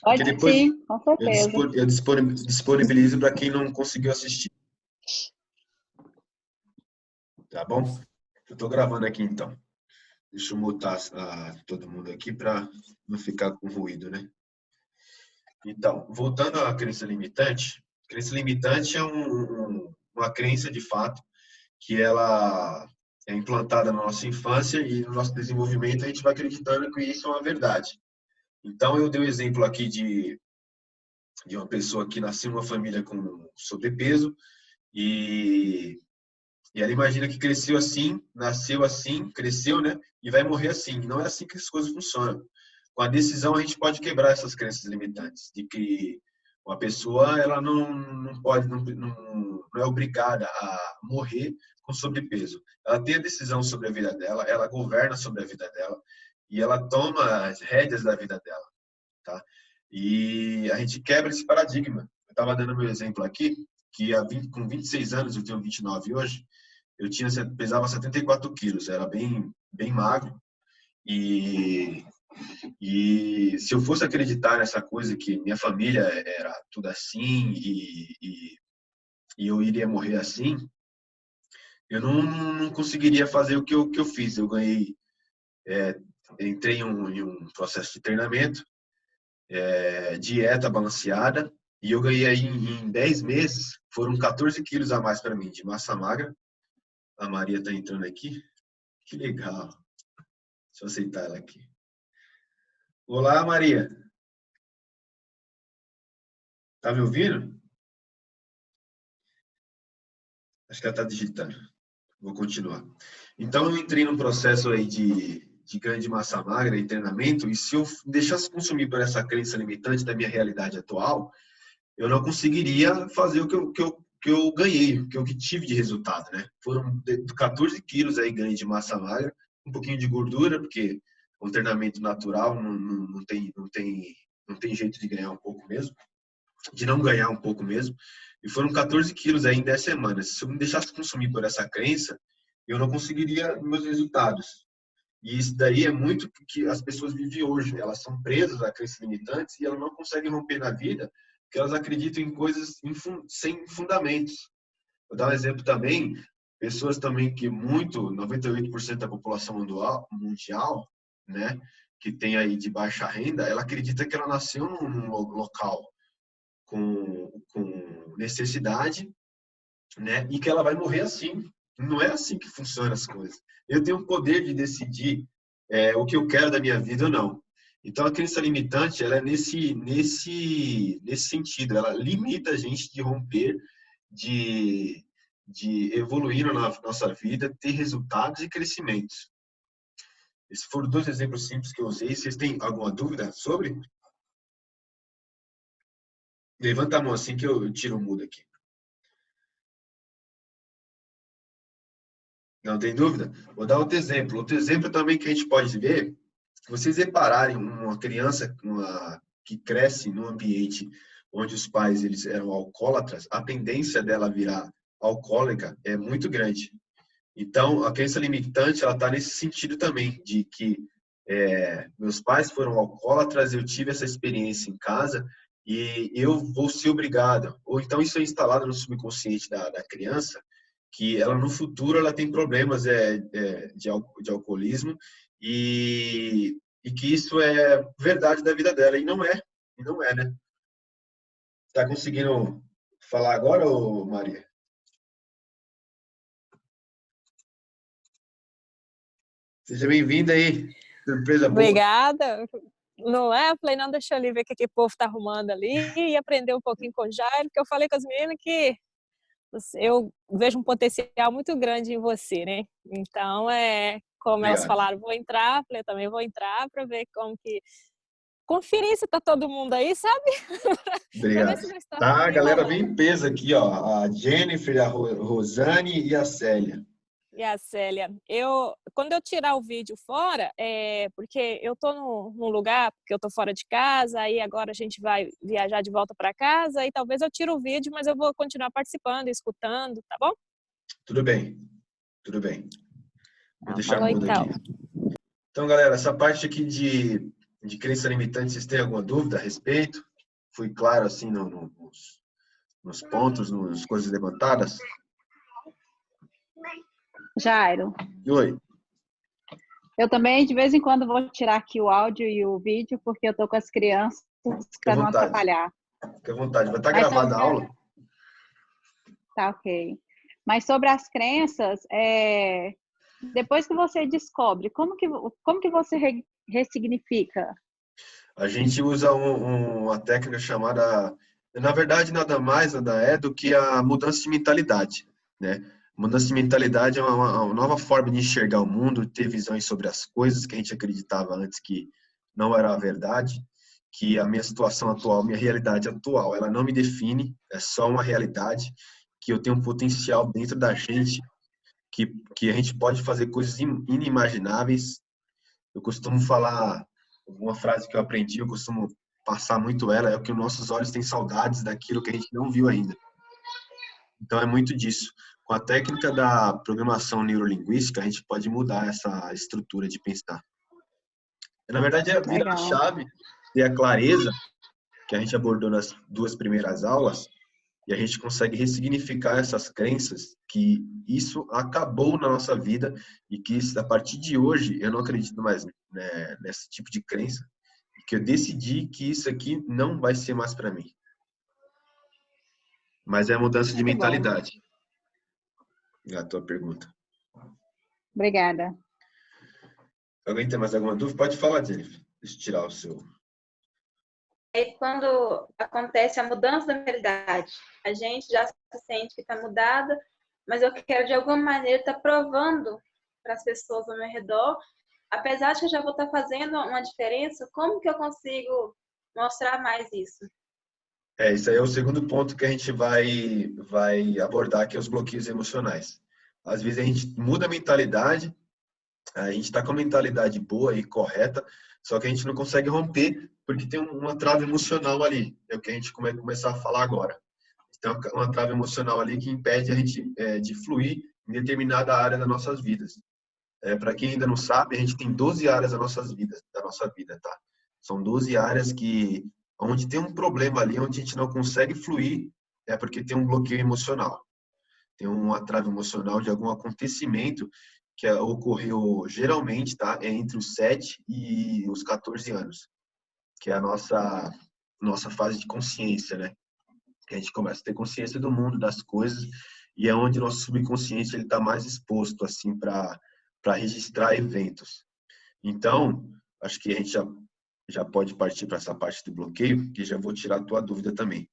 Porque Pode depois sim, com certeza. eu disponibilizo para quem não conseguiu assistir, tá bom? Eu estou gravando aqui então. Deixa eu mutar todo mundo aqui para não ficar com ruído, né? Então, voltando à crença limitante é uma crença de fato que ela é implantada na nossa infância e no nosso desenvolvimento a gente vai acreditando que isso é uma verdade. Então, eu dei um exemplo aqui de uma pessoa que nasceu numa família com sobrepeso e, e ela imagina que cresceu assim, nasceu assim, cresceu, né? E vai morrer assim. Não é assim que as coisas funcionam. Com a decisão, a gente pode quebrar essas crenças limitantes, de que uma pessoa ela não pode, não é obrigada a morrer com sobrepeso. Ela tem a decisão sobre a vida dela, ela governa sobre a vida dela e ela toma as rédeas da vida dela, tá? E a gente quebra esse paradigma. Eu estava dando meu exemplo aqui, que com 26 anos, eu tenho 29 hoje, pesava 74 quilos, era bem magro. E, e se eu fosse acreditar nessa coisa que minha família era tudo assim e eu iria morrer assim, eu não conseguiria fazer que eu fiz. Eu ganhei, entrei em um processo de treinamento, dieta balanceada, e eu ganhei aí em 10 meses, foram 14 quilos a mais para mim, de massa magra. A Maria está entrando aqui. Que legal. Deixa eu aceitar ela aqui. Olá, Maria. Tá me ouvindo? Acho que ela está digitando. Vou continuar. Então, eu entrei num processo aí de ganho de massa magra e treinamento, e se eu deixasse consumir por essa crença limitante da minha realidade atual, eu não conseguiria fazer o que eu ganhei, o que eu tive de resultado, né? Foram 14 quilos aí ganho de massa magra, um pouquinho de gordura, porque o treinamento natural não tem jeito de ganhar um pouco mesmo, de não ganhar um pouco mesmo. E foram 14 quilos aí em 10 semanas. Se eu me deixasse consumir por essa crença, eu não conseguiria meus resultados. E isso daí é muito que as pessoas vivem hoje. Elas são presas a crenças limitantes e elas não conseguem romper na vida porque elas acreditam em coisas sem fundamentos. Vou dar um exemplo também. Pessoas também que 98% da população mundial, né, que tem aí de baixa renda, ela acredita que ela nasceu num local com necessidade, né? E que ela vai morrer assim. Não é assim que funcionam as coisas. Eu tenho o poder de decidir o que eu quero da minha vida ou não. Então, a crença limitante, ela é nesse sentido. Ela limita a gente de romper, de evoluir na nossa vida, ter resultados e crescimentos. Esses foram dois exemplos simples que eu usei. Vocês têm alguma dúvida sobre? Levanta a mão assim que eu tiro o mudo aqui. Não tem dúvida? Vou dar outro exemplo. Outro exemplo também que a gente pode ver, se vocês repararem uma criança que cresce num ambiente onde os pais eles eram alcoólatras, a tendência dela virar alcoólica é muito grande. Então, a crença limitante ela está nesse sentido também, de que meus pais foram alcoólatras, eu tive essa experiência em casa e eu vou ser obrigado. Ou então isso é instalado no subconsciente da criança, que ela no futuro ela tem problemas de alcoolismo e que isso é verdade da vida dela. E não é, né? Tá conseguindo falar agora, ô Maria? Seja bem-vinda aí. Surpresa boa. Obrigada. Não é? Eu falei, não, deixa eu ali ver o que o povo está arrumando ali e aprender um pouquinho com o Jairo, porque eu falei com as meninas que eu vejo um potencial muito grande em você, né? Então, como elas Obrigado. falaram, vou entrar, falei, eu também vou entrar para ver como que... Conferir se tá todo mundo aí, sabe? Para ver Obrigado. se não está Tá, a tudo galera enrolando. bem em peso aqui, ó. A Jennifer, a Rosane e a Célia. E a Célia, quando eu tirar o vídeo fora, porque eu tô num lugar, porque eu tô fora de casa, aí agora a gente vai viajar de volta para casa, e talvez eu tire o vídeo, mas eu vou continuar participando, escutando, tá bom? Tudo bem, tudo bem. Vou Então, deixar falou mudo aqui. então. Então, galera, essa parte aqui de de crença limitante, vocês têm alguma dúvida a respeito? Fui claro assim nos pontos, nas coisas levantadas? Jairo, Oi, eu também de vez em quando vou tirar aqui o áudio e o vídeo, porque eu tô com as crianças fica à para não vontade. atrapalhar. Fica à vontade. Vai estar Mas gravada a aula? tá ok. Mas sobre as crenças, depois que você descobre, como que você ressignifica? A gente usa uma técnica chamada, na verdade, nada mais, nada é do que a mudança de mentalidade, né? Mudança de mentalidade é uma nova forma de enxergar o mundo, ter visões sobre as coisas que a gente acreditava antes que não era a verdade, que a minha situação atual, minha realidade atual, ela não me define, é só uma realidade, que eu tenho um potencial dentro da gente, que a gente pode fazer coisas inimagináveis. Eu costumo falar uma frase que eu aprendi, eu costumo passar muito ela, é o que os nossos olhos têm saudades daquilo que a gente não viu ainda. Então é muito disso. Com a técnica da programação neurolinguística, a gente pode mudar essa estrutura de pensar. Na verdade, é virar a Legal. chave, ter a clareza que a gente abordou nas duas primeiras aulas, e a gente consegue ressignificar essas crenças que isso acabou na nossa vida e que a partir de hoje eu não acredito mais, né, nesse tipo de crença, e que eu decidi que isso aqui não vai ser mais para mim. Mas é a mudança de Muito bom. mentalidade. A tua pergunta. Obrigada. Alguém tem mais alguma dúvida? Pode falar, Jennifer. Deixa eu tirar o seu. Quando acontece a mudança da mentalidade, a gente já se sente que está mudada, mas eu quero de alguma maneira estar provando para as pessoas ao meu redor, apesar de que eu já vou estar fazendo uma diferença, como que eu consigo mostrar mais isso? Isso aí é o segundo ponto que a gente vai abordar, que é os bloqueios emocionais. Às vezes a gente muda a mentalidade, a gente está com a mentalidade boa e correta, só que a gente não consegue romper porque tem uma trava emocional ali. É o que a gente vai começar a falar agora. Tem uma trava emocional ali que impede a gente de fluir em determinada área das nossas vidas. Para quem ainda não sabe, a gente tem 12 áreas da nossa vida, tá? São 12 áreas que, onde tem um problema ali, onde a gente não consegue fluir, é porque tem um bloqueio emocional. Tem uma trava emocional de algum acontecimento que ocorreu geralmente, tá? É entre os 7 e os 14 anos, que é a nossa fase de consciência, né? Que a gente começa a ter consciência do mundo, das coisas, e é onde o nosso subconsciente ele está mais exposto assim para registrar eventos. Então, acho que a gente já pode partir para essa parte do bloqueio, que já vou tirar a tua dúvida também.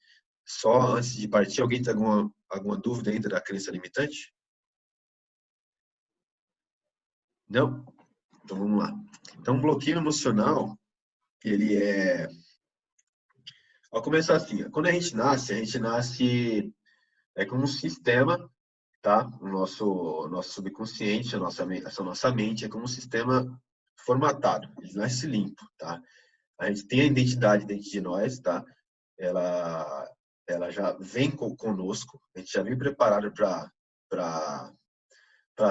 Só antes de partir, alguém tem alguma dúvida ainda da crença limitante? Não? Então vamos lá. Então, bloqueio emocional, ele é... Vou começar assim. Quando a gente nasce como um sistema, tá? O nosso subconsciente, essa nossa mente é como um sistema formatado, ele nasce limpo, tá? A gente tem a identidade dentro de nós, tá? Ela já vem conosco, a gente já vem preparado para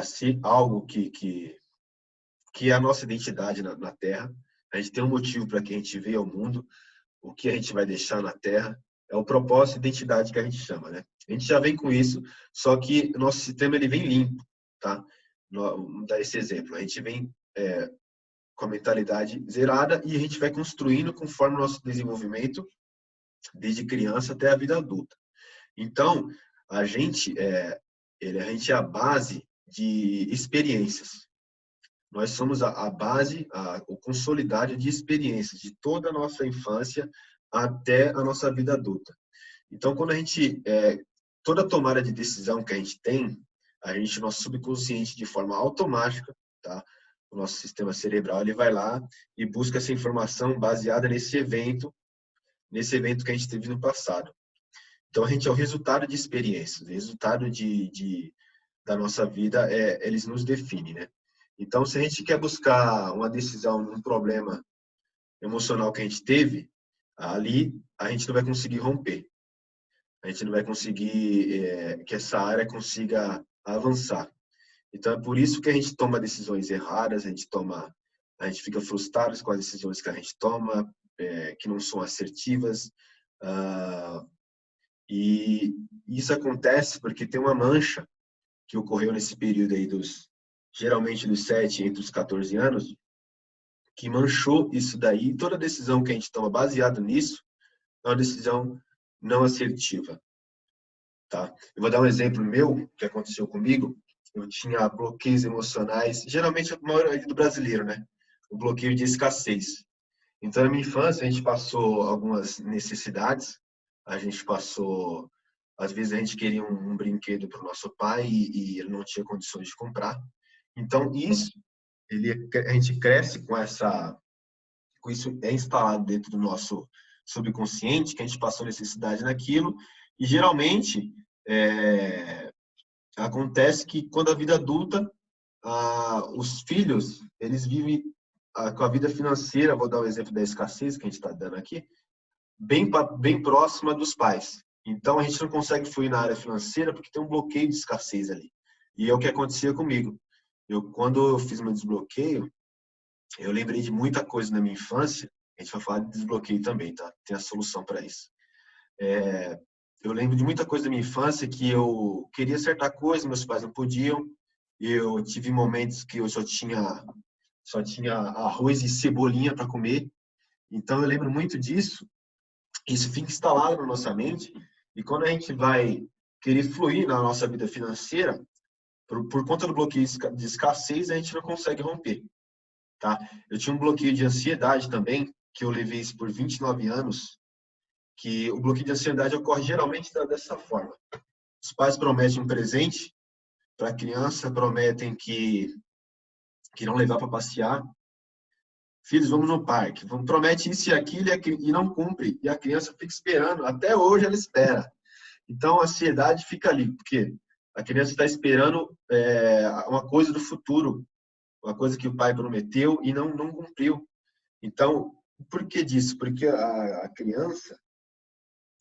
ser algo que é a nossa identidade na Terra. A gente tem um motivo para que a gente veio ao mundo, o que a gente vai deixar na Terra, é o propósito e identidade que a gente chama, né? A gente já vem com isso, só que o nosso sistema ele vem limpo, tá? Vamos dar esse exemplo. A gente vem com a mentalidade zerada e a gente vai construindo conforme o nosso desenvolvimento, desde criança até a vida adulta. Então, a gente a gente é a base de experiências. Nós somos a base, o consolidado de experiências de toda a nossa infância até a nossa vida adulta. Então, quando a gente, toda tomada de decisão que a gente tem, nosso subconsciente, de forma automática, tá? O nosso sistema cerebral, ele vai lá e busca essa informação baseada nesse evento que a gente teve no passado. Então, a gente é o resultado de experiências, o resultado da nossa vida, eles nos definem, né? Então, se a gente quer buscar uma decisão num problema emocional que a gente teve, ali a gente não vai conseguir romper. A gente não vai conseguir que essa área consiga avançar. Então, é por isso que a gente toma decisões erradas, a gente toma a gente fica frustrado com as decisões que a gente toma, que não são assertivas. E isso acontece porque tem uma mancha que ocorreu nesse período aí geralmente dos 7 entre os 14 anos, que manchou isso daí. Toda decisão que a gente toma baseado nisso é uma decisão não assertiva, tá? Eu vou dar um exemplo meu que aconteceu comigo. Eu tinha bloqueios emocionais, geralmente a maioria do brasileiro, né? O bloqueio de escassez. Então, na minha infância, a gente passou algumas necessidades. A gente passou, às vezes a gente queria um brinquedo para o nosso pai e ele não tinha condições de comprar. Então, a gente cresce com isso é instalado dentro do nosso subconsciente, que a gente passou necessidade naquilo, e geralmente acontece que quando a vida adulta, os filhos, eles vivem com a vida financeira, vou dar o exemplo da escassez que a gente está dando aqui, bem próxima dos pais. Então, a gente não consegue fluir na área financeira porque tem um bloqueio de escassez ali. E é o que acontecia comigo. Quando eu fiz meu desbloqueio, eu lembrei de muita coisa na minha infância. A gente vai falar de desbloqueio também, tá? Tem a solução para isso. Eu lembro de muita coisa da minha infância que eu queria acertar coisas, meus pais não podiam. Eu tive momentos que eu só tinha arroz e cebolinha para comer. Então, eu lembro muito disso. Isso fica instalado na nossa mente. E quando a gente vai querer fluir na nossa vida financeira, por conta do bloqueio de escassez, a gente não consegue romper. Tá? Eu tinha um bloqueio de ansiedade também, que eu levei isso por 29 anos, que o bloqueio de ansiedade ocorre geralmente dessa forma. Os pais prometem um presente para a criança, prometem que irão levar para passear. Filhos, vamos no parque. Promete isso e aquilo e não cumpre. E a criança fica esperando. Até hoje ela espera. Então, a ansiedade fica ali, porque a criança está esperando uma coisa do futuro, uma coisa que o pai prometeu e não cumpriu. Então, por que disso? Porque a criança,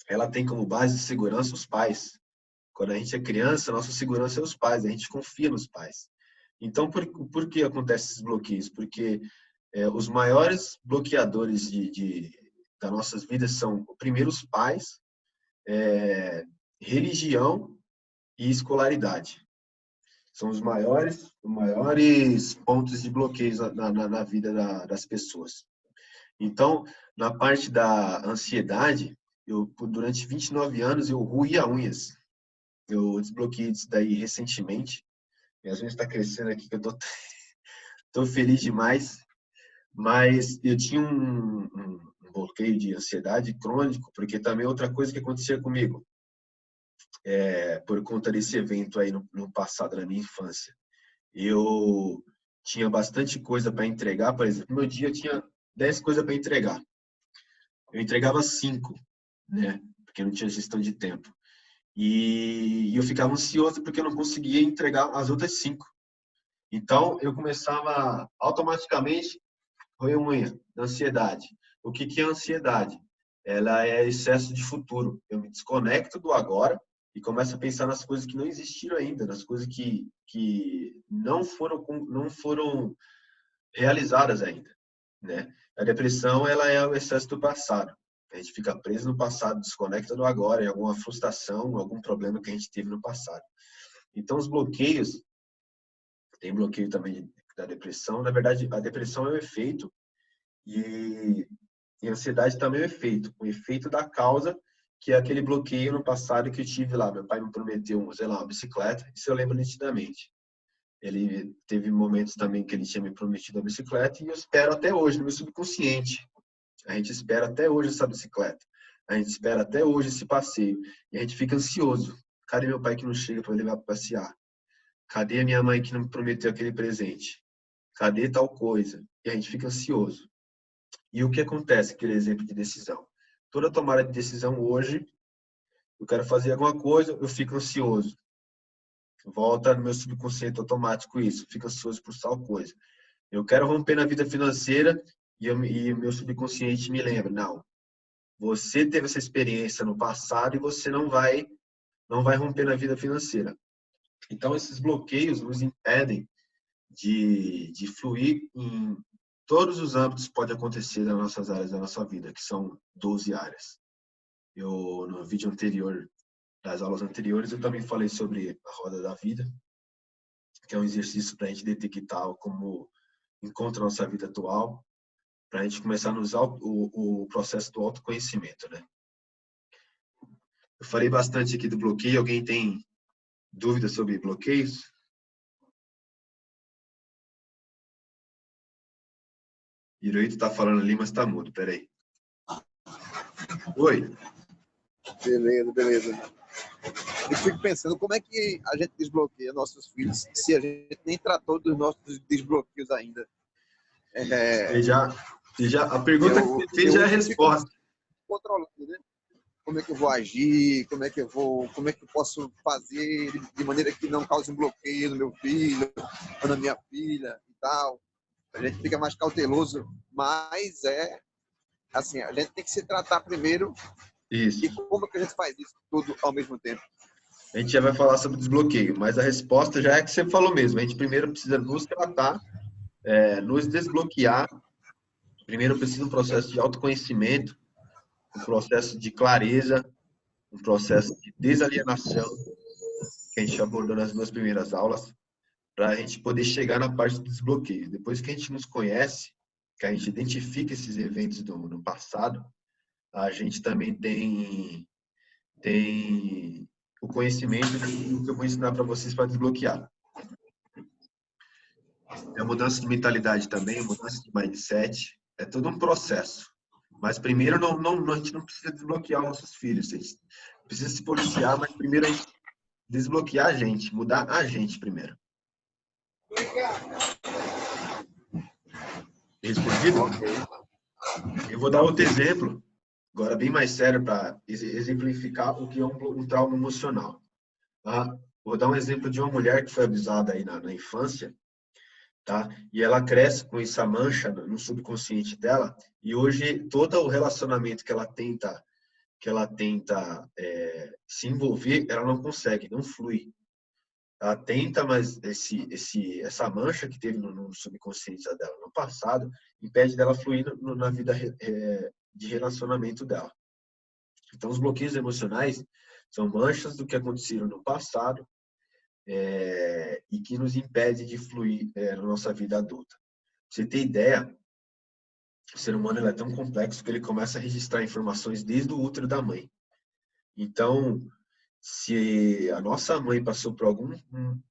ela tem como base de segurança os pais. Quando a gente é criança, a nossa segurança é os pais, a gente confia nos pais. Então, por que acontecem esses bloqueios? Porque os maiores bloqueadores das nossas vidas são, primeiro, os pais, religião e escolaridade. São os maiores pontos de bloqueios na vida das pessoas. Então, na parte da ansiedade, durante 29 anos, eu roía unhas. Eu desbloqueei isso daí recentemente. Minhas unhas estão crescendo aqui, que eu tô feliz demais. Mas eu tinha um bloqueio de ansiedade crônico, porque também outra coisa que acontecia comigo, por conta desse evento aí no passado, na minha infância. Eu tinha bastante coisa para entregar, por exemplo, no meu dia eu tinha 10 coisas para entregar. Eu entregava 5, né? Porque não tinha gestão de tempo. E eu ficava ansioso porque eu não conseguia entregar as outras 5. Então, eu começava automaticamente roer unha, ansiedade. O que é ansiedade? Ela é excesso de futuro. Eu me desconecto do agora e começo a pensar nas coisas que não existiram ainda, nas coisas que não foram realizadas ainda, né? A depressão, ela é o excesso do passado. A gente fica preso no passado, desconecta do agora, em alguma frustração, algum problema que a gente teve no passado. Então, os bloqueios, tem bloqueio também da depressão. Na verdade, a depressão é o efeito e a ansiedade também é o efeito da causa, que é aquele bloqueio no passado que eu tive lá. Meu pai me prometeu, uma bicicleta, isso eu lembro nitidamente. Ele teve momentos também que ele tinha me prometido a bicicleta e eu espero até hoje, no meu subconsciente. A gente espera até hoje essa bicicleta. A gente espera até hoje esse passeio. E a gente fica ansioso. Cadê meu pai que não chega para levar para passear? Cadê a minha mãe que não me prometeu aquele presente? Cadê tal coisa? E a gente fica ansioso. E o que acontece, aquele exemplo de decisão? Toda tomada de decisão hoje, eu quero fazer alguma coisa, eu fico ansioso. Volta no meu subconsciente automático isso, eu fico ansioso por tal coisa. Eu quero romper na vida financeira e o meu subconsciente me lembra, não, você teve essa experiência no passado e você não vai romper na vida financeira. Então, esses bloqueios nos impedem de fluir todos os âmbitos pode acontecer nas nossas áreas da nossa vida, que são 12 áreas. No vídeo anterior, das aulas anteriores, eu também falei sobre a roda da vida, que é um exercício para a gente detectar como encontra a nossa vida atual, para a gente começar a usar o processo do autoconhecimento, né? Eu falei bastante aqui do bloqueio. Alguém tem dúvidas sobre bloqueios? Hirohito está falando ali, mas está mudo. Peraí. Oi. Beleza. Eu fico pensando como é que a gente desbloqueia nossos filhos se a gente nem tratou dos nossos desbloqueios ainda. A pergunta que você fez já é a resposta. Controlando, né? Como é que eu vou agir, como é que eu posso fazer de maneira que não cause um bloqueio no meu filho, ou na minha filha e tal. A gente fica mais cauteloso, mas assim, a gente tem que se tratar primeiro. Isso. E como é que a gente faz isso tudo ao mesmo tempo? A gente já vai falar sobre desbloqueio, mas a resposta já é que você falou mesmo. A gente primeiro precisa nos tratar, nos desbloquear. Primeiro precisa um processo de autoconhecimento, um processo de clareza, um processo de desalienação, que a gente abordou nas 2 primeiras aulas, para a gente poder chegar na parte do desbloqueio. Depois que a gente nos conhece, que a gente identifica esses eventos no passado, a gente também tem o conhecimento do que eu vou ensinar para vocês para desbloquear. É a mudança de mentalidade também, mudança de mindset, é todo um processo. Mas primeiro a gente não precisa desbloquear os nossos filhos, a gente precisa se policiar, mas primeiro a gente desbloquear a gente, mudar a gente primeiro. Respondido? Eu vou dar outro exemplo, agora bem mais sério, para exemplificar o que é um trauma emocional. Tá? Vou dar um exemplo de uma mulher que foi abusada aí na infância, tá? E ela cresce com essa mancha no subconsciente dela, e hoje todo o relacionamento que ela tenta se envolver, ela não consegue, não flui. Ela tenta, mas essa mancha que teve no subconsciente dela no passado impede dela fluir na vida de relacionamento dela. Então, os bloqueios emocionais são manchas do que aconteceram no passado e que nos impede de fluir na nossa vida adulta. Pra você ter ideia, o ser humano é tão complexo que ele começa a registrar informações desde o útero da mãe. Então, se a nossa mãe passou por algum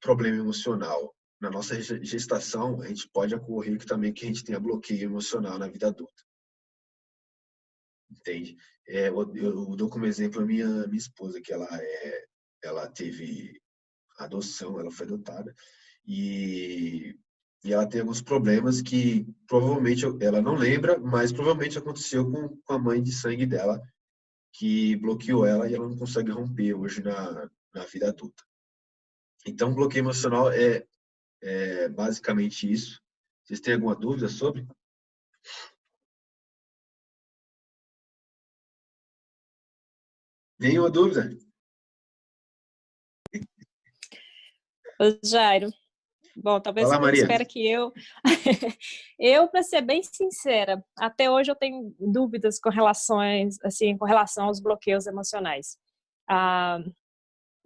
problema emocional na nossa gestação, a gente pode ocorrer que a gente tenha bloqueio emocional na vida adulta. Entende? Eu dou como exemplo a minha esposa, que ela teve adoção, ela foi adotada, e ela tem alguns problemas que provavelmente ela não lembra, mas provavelmente aconteceu com a mãe de sangue dela, que bloqueou ela e ela não consegue romper hoje na vida adulta. Então, bloqueio emocional é basicamente isso. Vocês têm alguma dúvida sobre? Nenhuma dúvida? Ô, Jairo, bom, talvez Fala, você Maria. espera que eu, para ser bem sincera, até hoje eu tenho dúvidas com relação aos bloqueios emocionais.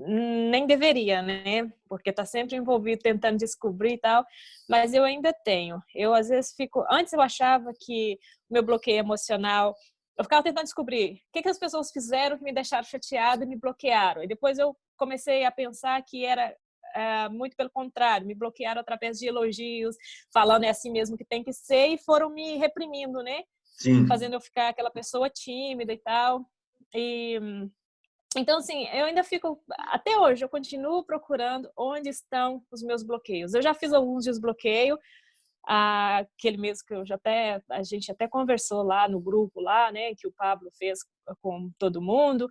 Nem deveria, né? Porque tá sempre envolvido tentando descobrir e tal, mas eu ainda tenho. Eu às vezes antes eu achava que o meu bloqueio emocional, eu ficava tentando descobrir o que as pessoas fizeram que me deixaram chateada e me bloquearam. E depois eu comecei a pensar que era muito pelo contrário, me bloquearam através de elogios, falando é assim mesmo que tem que ser, e foram me reprimindo, né? Sim. Fazendo eu ficar aquela pessoa tímida e tal. Então, assim, eu ainda fico, até hoje, eu continuo procurando onde estão os meus bloqueios. Eu já fiz alguns desbloqueios, aquele mesmo que a gente até conversou lá no grupo, lá, né, que o Pablo fez com todo mundo.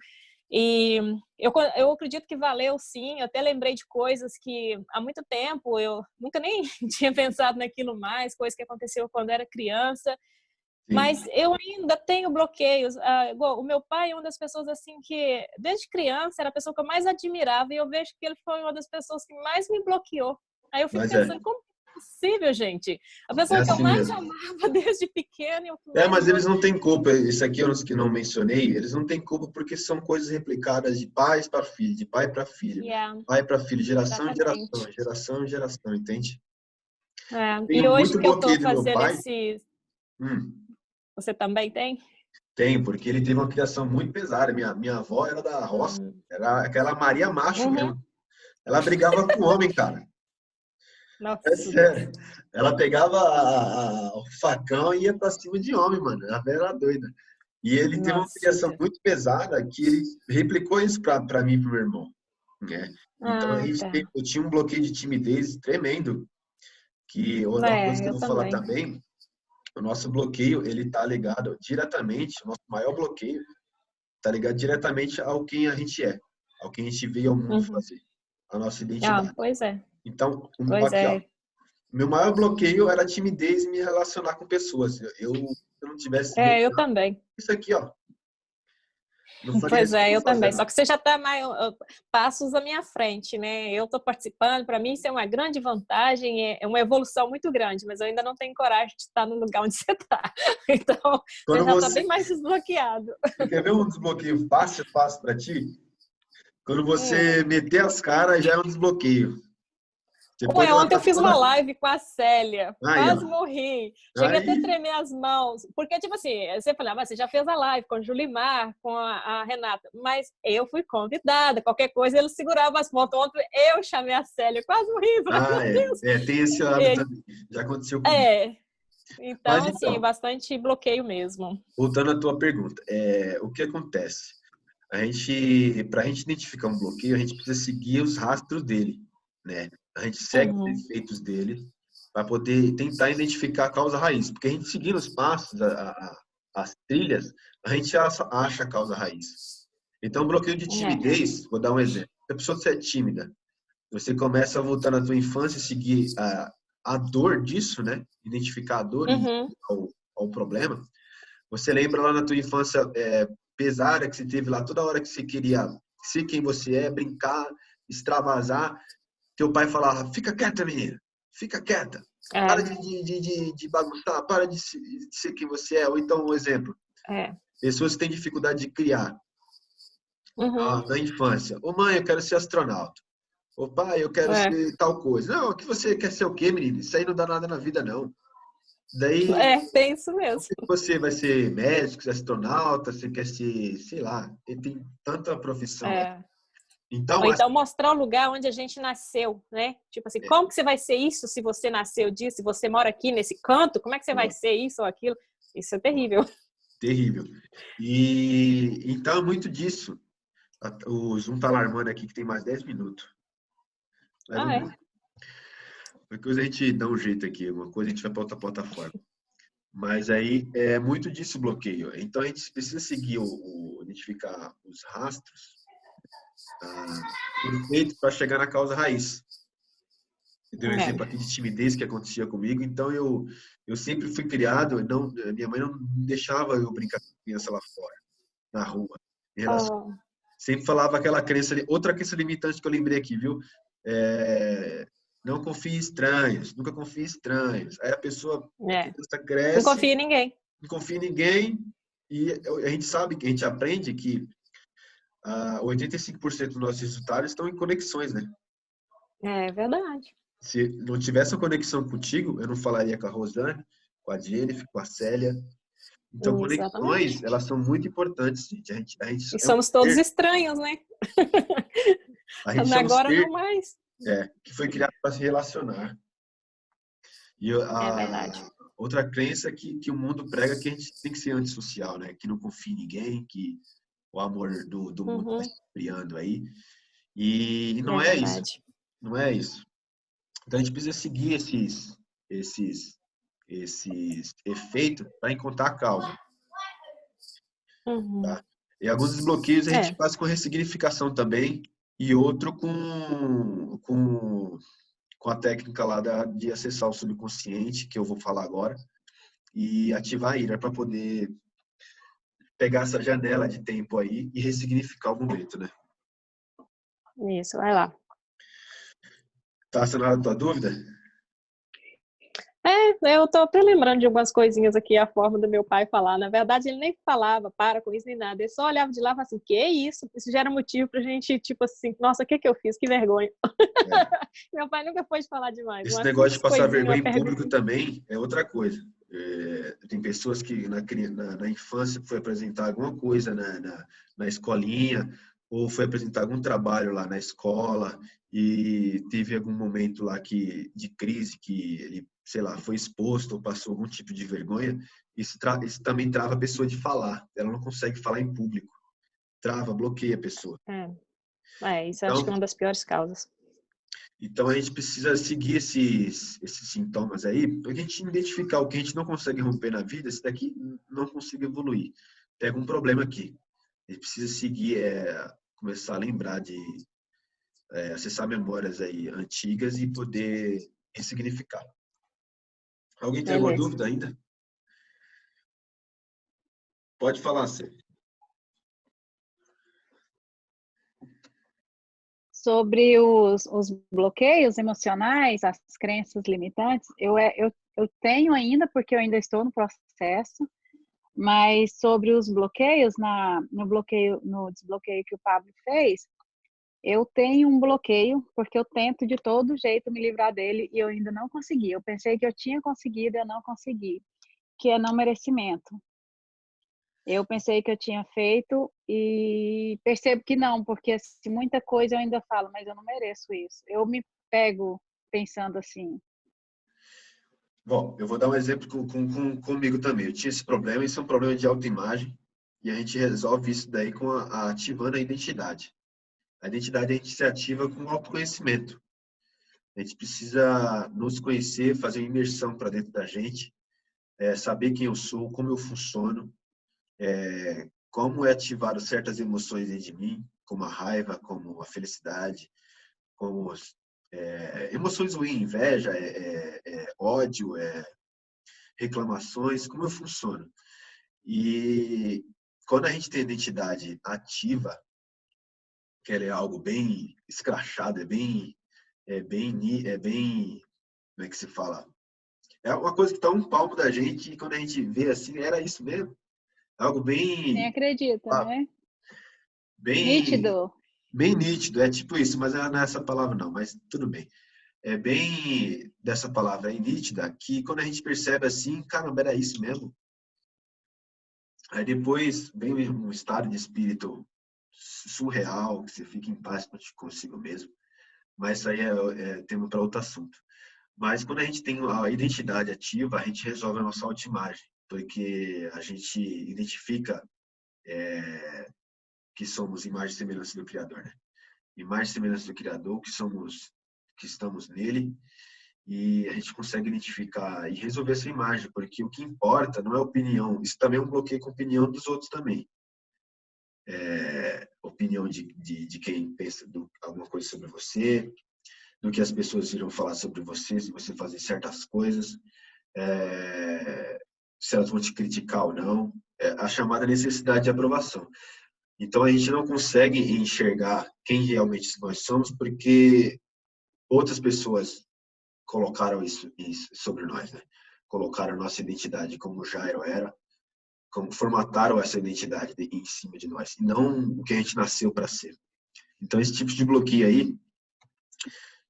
E eu acredito que valeu, sim. Eu até lembrei de coisas que há muito tempo eu nunca nem tinha pensado naquilo mais, coisas que aconteceu quando era criança. Sim. Mas eu ainda tenho bloqueios. O meu pai é uma das pessoas assim que, desde criança, era a pessoa que eu mais admirava, e eu vejo que ele foi uma das pessoas que mais me bloqueou. Aí eu fico pensando, como possível, gente. A É pessoa que eu assim mais mesmo. amava desde pequena, eu que mais Mas eles não têm culpa. Isso aqui é um dos que não mencionei. Eles não têm culpa porque são coisas replicadas de pais para filho, de pai para filho, yeah, pai para filho, geração em exatamente. geração, geração em geração, entende? É. E Tenho hoje muito que eu estou bloqueio do meu fazendo pai. esse. Hum, Você também tem? Tem, porque ele teve uma criação muito pesada. Minha avó era da roça, Hum. era aquela Maria macho Uhum. mesmo. Ela brigava com o homem, cara. É Nossa Deus. sério. Ela pegava o facão e ia pra cima de homem, mano. A velha era doida. E ele teve uma Nossa criação Deus. muito pesada que ele replicou isso pra mim e pro meu irmão, né? Então Ah, tá. eu tinha um bloqueio de timidez tremendo, que uma coisa que eu Eu vou falar também. também, o nosso bloqueio, ele tá ligado diretamente, o nosso maior bloqueio tá ligado diretamente ao quem a gente é, ao que a gente veio ao mundo Uhum. fazer, a nossa Ah, identidade. pois é. Então, Pois aqui, ó, é. meu maior bloqueio era a timidez em me relacionar com pessoas. Se eu não tivesse Eu bloqueado também. isso aqui, ó, não faria Pois isso que é, eu eu tô também. fazendo. Só que você já está passos à minha frente, né? Eu estou participando, para mim isso é uma grande vantagem, é uma evolução muito grande, mas eu ainda não tenho coragem de estar no lugar onde você está. Então, você Quando já está você, bem mais desbloqueado. você quer ver um desbloqueio fácil, fácil para ti? Quando Hum. você meter as caras, já é um desbloqueio. Depois Ué, ela ontem tá eu fiz uma toda. live com a Célia, Aí, ó. quase morri. Cheguei até a Aí, tremer as mãos. Porque, tipo assim, você fala, mas você já fez a live com o Julimar, com a Renata. Mas eu fui convidada, qualquer coisa ele segurava as pontas. Ontem eu chamei a Célia, quase morri. Falei, meu Deus. tem esse lado também. Já aconteceu comigo. É, Mas então, assim, então, bastante bloqueio mesmo. voltando à tua pergunta, o que acontece? Para a gente identificar um bloqueio, a gente precisa seguir os rastros dele, né? A gente segue os Uhum. efeitos dele para poder tentar identificar a causa raiz, porque a gente seguindo os passos, as trilhas, a gente acha a causa raiz. Então, bloqueio de É. timidez, vou dar um exemplo. Se a pessoa é tímida, você começa a voltar na tua infância e seguir a dor disso, né? Identificar a dor e Uhum. ao problema. Você lembra lá na tua infância pesada que você teve lá, toda hora que você queria ser quem você é, brincar, extravasar, teu pai falava, fica quieta, menina, fica quieta, para É. de bagunçar, para de ser quem você é. Ou então, um exemplo, É. pessoas que têm dificuldade de criar Uhum. na infância. Ô mãe, eu quero ser astronauta. Ô pai, eu quero É. ser tal coisa. Não, que você quer ser o quê, menino? Isso aí não dá nada na vida, não. Daí, Tem isso mesmo. você vai ser médico, astronauta, você quer ser, sei lá, tem tanta profissão. É. Então, Ou então mostrar o lugar onde a gente nasceu, né? Tipo assim, como que você vai ser isso se você nasceu disso, se você mora aqui nesse canto, como é que você vai ser isso ou aquilo? Isso é terrível. terrível. E então é muito disso. O Zoom tá alarmando aqui que tem mais 10 minutos. Mas Ah, vamos é? lá. Qualquer coisa a gente dá um jeito aqui, alguma coisa a gente vai para outra plataforma. Mas aí é muito disso bloqueio. Então a gente precisa seguir identificar os rastros perfeitos para chegar na causa raiz. Eu dei um exemplo aqui de timidez que acontecia comigo. Então eu sempre fui criado, não, minha mãe não deixava eu brincar com criança lá fora, na rua. Em relação, Oh. sempre falava aquela crença, outra crença limitante que eu lembrei aqui, viu? Não confie em estranhos, nunca confie em estranhos. Aí a pessoa, a criança Não cresce, confia em ninguém. não confia em ninguém, e a gente sabe, que a gente aprende que 85% dos nossos resultados estão em conexões, né? É verdade. Se não tivesse uma conexão contigo, eu não falaria com a Rosane, com a Jennifer, com a Célia. Então, conexões, Exatamente. elas são muito importantes, gente. A gente E é um somos todos ser, estranhos, né? a gente é um Agora ser não mais. que foi criado para se relacionar. E É verdade. outra crença que o mundo prega que a gente tem que ser antissocial, né? Que não confia em ninguém, que o amor do mundo está se criando aí. E não é isso. Verdade. Não é isso. Então a gente precisa seguir esses efeitos para encontrar a causa. Uhum. Tá? E alguns desbloqueios a gente faz com ressignificação também, e outro com a técnica lá de acessar o subconsciente, que eu vou falar agora, e ativar a ira para poder pegar essa janela de tempo aí e ressignificar o momento, né? Isso, vai lá. Tá sanada a tua dúvida? Eu tô até lembrando de algumas coisinhas aqui, a forma do meu pai falar. Na verdade, ele nem falava para com isso nem nada. Ele só olhava de lá e falava assim, que é isso? Isso já era motivo pra gente, tipo assim, nossa, o que que eu fiz? Que vergonha. É. Meu pai nunca foi de falar demais. Esse Uma negócio de simples passar coisinha, vergonha uma em público pergunta. também é outra coisa. Tem pessoas que na infância foi apresentar alguma coisa na escolinha, ou foi apresentar algum trabalho lá na escola, e teve algum momento lá de crise que ele, sei lá, foi exposto ou passou algum tipo de vergonha. Isso também trava a pessoa de falar. Ela não consegue falar em público. Trava, bloqueia a pessoa. Isso eu acho que é Então, uma das piores causas. Então a gente precisa seguir esses sintomas aí, para a gente identificar o que a gente não consegue romper na vida, esse daqui não consigo evoluir. Tem algum problema aqui. A gente precisa seguir, começar a lembrar de acessar memórias aí antigas e poder ressignificar. Alguém tem alguma Beleza. dúvida ainda? Pode falar, Cê. Sobre os bloqueios emocionais, as crenças limitantes, eu tenho ainda, porque eu ainda estou no processo, mas sobre os bloqueios, no desbloqueio que o Pablo fez, eu tenho um bloqueio, porque eu tento de todo jeito me livrar dele e eu ainda não consegui. Eu pensei que eu tinha conseguido, eu não consegui, que é não merecimento. Eu pensei que eu tinha feito e percebo que não, porque assim, muita coisa eu ainda falo, mas eu não mereço isso. Eu me pego pensando assim. Bom, eu vou dar um exemplo comigo também. Eu tinha esse problema, isso é um problema de autoimagem, e a gente resolve isso daí ativando a identidade. A identidade a gente se ativa com o autoconhecimento. A gente precisa nos conhecer, fazer uma imersão para dentro da gente, saber quem eu sou, como eu funciono, como é ativado certas emoções dentro de mim, como a raiva, como a felicidade, como emoções ruins, inveja, ódio, reclamações, como eu funciono. E quando a gente tem a identidade ativa, que ela é algo bem escrachado, é bem, como é que se fala? É uma coisa que está um palmo da gente e quando a gente vê assim, era isso mesmo. É algo Nem acredita, né? bem, Nítido. bem nítido, é tipo isso, mas não é essa palavra não, mas tudo bem. É bem dessa palavra aí, nítida, que quando a gente percebe assim, caramba, era isso mesmo. Aí depois vem um estado de espírito surreal, que você fica em paz consigo mesmo. Mas isso aí é tema para outro assunto. Mas quando a gente tem a identidade ativa, a gente resolve a nossa autoimagem, porque a gente identifica que somos imagem e semelhança do Criador, né? Imagem e semelhança do Criador, que estamos nele, e a gente consegue identificar e resolver essa imagem, porque o que importa não é opinião, isso também é um bloqueio com a opinião dos outros também. Opinião de quem pensa alguma coisa sobre você, do que as pessoas irão falar sobre você, se você fazer certas coisas, se elas vão te criticar ou não, a chamada necessidade de aprovação. Então a gente não consegue enxergar quem realmente nós somos porque outras pessoas colocaram isso sobre nós, né? Colocaram nossa identidade como Jairo era, como formataram essa identidade em cima de nós, e não o que a gente nasceu para ser. Então esse tipo de bloqueio aí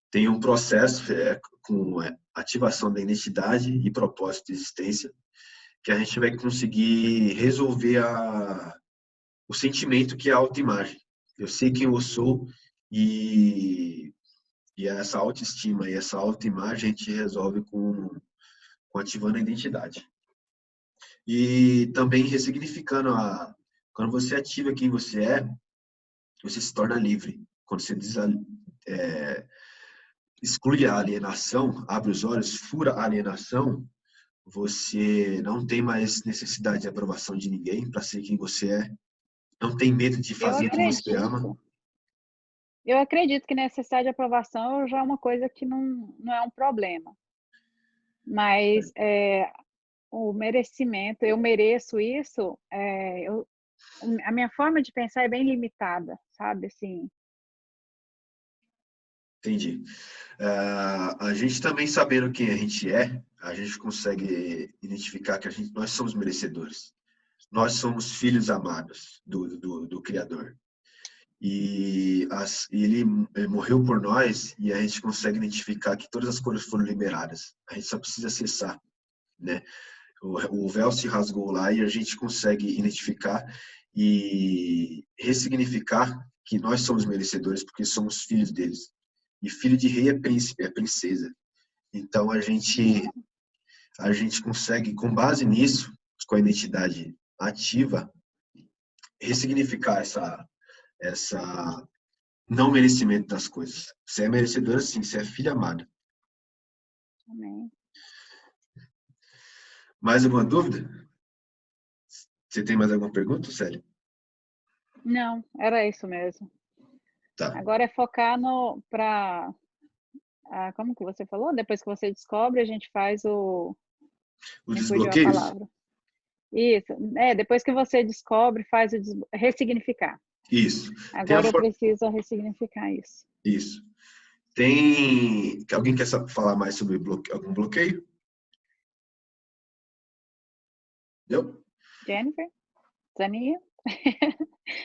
tem um processo com ativação da identidade e propósito de existência que a gente vai conseguir resolver o sentimento que é a autoimagem. Eu sei quem eu sou e essa autoestima e essa autoimagem a gente resolve com ativando a identidade. E também ressignificando quando você ativa quem você é, você se torna livre. Quando você exclui a alienação, abre os olhos, fura a alienação, você não tem mais necessidade de aprovação de ninguém para ser quem você é, não tem medo de Eu fazer o que você ama. acredito. Eu acredito que necessidade de aprovação já é uma coisa que não é um problema. Mas o merecimento, eu mereço isso, a minha forma de pensar é bem limitada, sabe? Assim, Entendi. A gente também sabendo quem a gente é, a gente consegue identificar que nós somos merecedores. Nós somos filhos amados do Criador. E ele morreu por nós e a gente consegue identificar que todas as coisas foram liberadas. A gente só precisa acessar, né? O véu se rasgou lá e a gente consegue identificar e ressignificar que nós somos merecedores porque somos filhos deles. E filho de rei é príncipe, é princesa. Então a gente consegue, com base nisso, com a identidade ativa, ressignificar essa não merecimento das coisas. Você é merecedora, sim, você é filha amada. Amém. Mais alguma dúvida? Você tem mais alguma pergunta, Célia? Não, era isso mesmo. Tá. Agora é focar como que você falou? Depois que você descobre, a gente faz Os me fugiu a desbloqueios? palavra. Isso. Depois que você descobre, faz ressignificar. Isso. Agora eu preciso ressignificar isso. Isso. Alguém quer falar mais sobre algum bloqueio? Eu? Jennifer? Zaninha?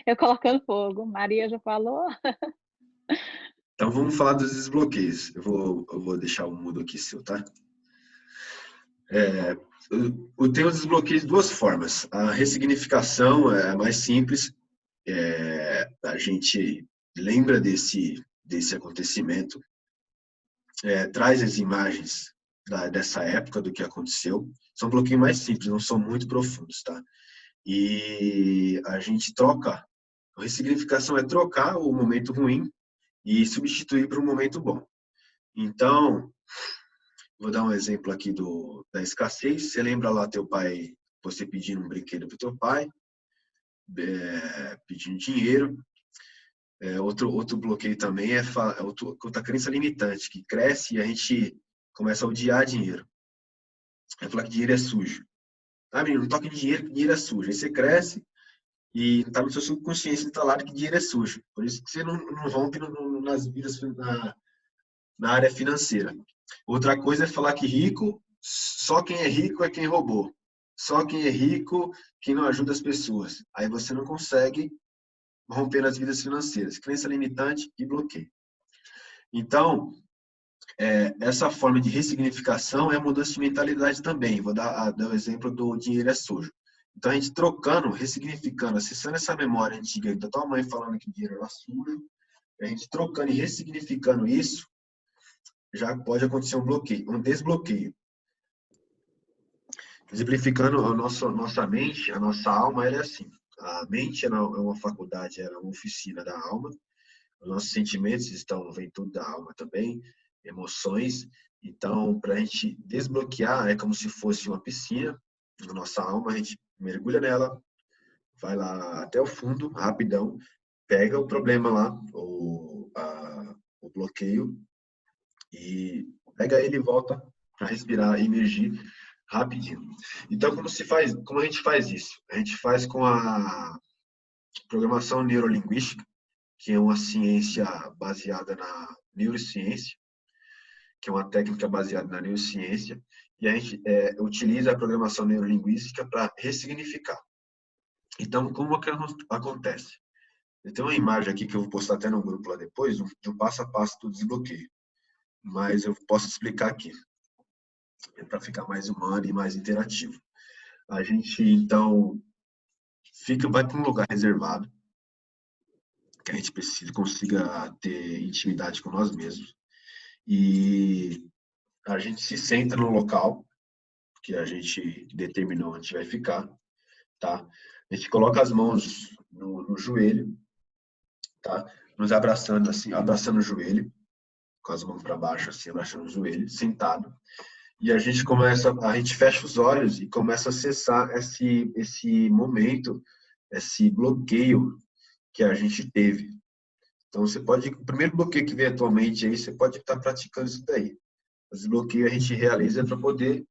Eu colocando fogo. Maria já falou? Então vamos falar dos desbloqueios. Eu vou deixar o mudo aqui seu, tá? Eu tenho os desbloqueios de duas formas. A ressignificação é mais simples. A gente lembra desse acontecimento, traz as imagens dessa época, do que aconteceu. São bloqueios mais simples, não são muito profundos, tá? E a gente troca. A ressignificação é trocar o momento ruim e substituir por um momento bom. Então, vou dar um exemplo aqui da escassez. Você lembra lá teu pai, você pedindo um brinquedo para o teu pai, pedindo dinheiro. Outro bloqueio também é outra crença limitante, que cresce e a gente começa a odiar dinheiro. É falar que dinheiro é sujo. Menino, não toque em dinheiro, que dinheiro é sujo. Aí você cresce e está no seu subconsciente instalado que dinheiro é sujo. Por isso que você não rompe nas vidas, na área financeira. Outra coisa é falar que só quem é rico é quem roubou. Só quem é rico, quem não ajuda as pessoas. Aí você não consegue romper nas vidas financeiras. Crença limitante e bloqueio. Então, essa forma de ressignificação é mudança de mentalidade também. Vou dar o exemplo do dinheiro é sujo. Então, a gente trocando, ressignificando, acessando essa memória antiga da tua mãe falando que o dinheiro era sujo, a gente trocando e ressignificando isso, já pode acontecer um bloqueio, um desbloqueio. Exemplificando a nossa mente, a nossa alma, ela é assim. A mente é uma faculdade, ela é uma oficina da alma. Os nossos sentimentos vem tudo da alma também, emoções. Então, para a gente desbloquear, é como se fosse uma piscina. Na nossa alma, a gente mergulha nela, vai lá até o fundo, rapidão, pega o problema lá, o bloqueio, e pega ele e volta para respirar e emergir rapidinho. Então, como a gente faz isso? A gente faz com a programação neurolinguística, que é uma ciência baseada na neurociência, que é uma técnica baseada na neurociência, e a gente utiliza a programação neurolinguística para ressignificar. Então, como que acontece? Eu tenho uma imagem aqui que eu vou postar até no grupo lá depois, do passo a passo do desbloqueio. Mas eu posso explicar aqui, para ficar mais humano e mais interativo. A gente, então, vai para um lugar reservado, que a gente consiga ter intimidade com nós mesmos. E a gente se senta no local que a gente determinou onde vai ficar, tá? A gente coloca as mãos no joelho, tá? Nos abraçando assim, abraçando o joelho, com as mãos para baixo assim, abraçando o joelho, sentado. E a gente fecha os olhos e começa a acessar esse momento, esse bloqueio que a gente teve. Então, o primeiro bloqueio que vem atualmente aí, você pode estar praticando isso daí. O desbloqueio a gente realiza para poder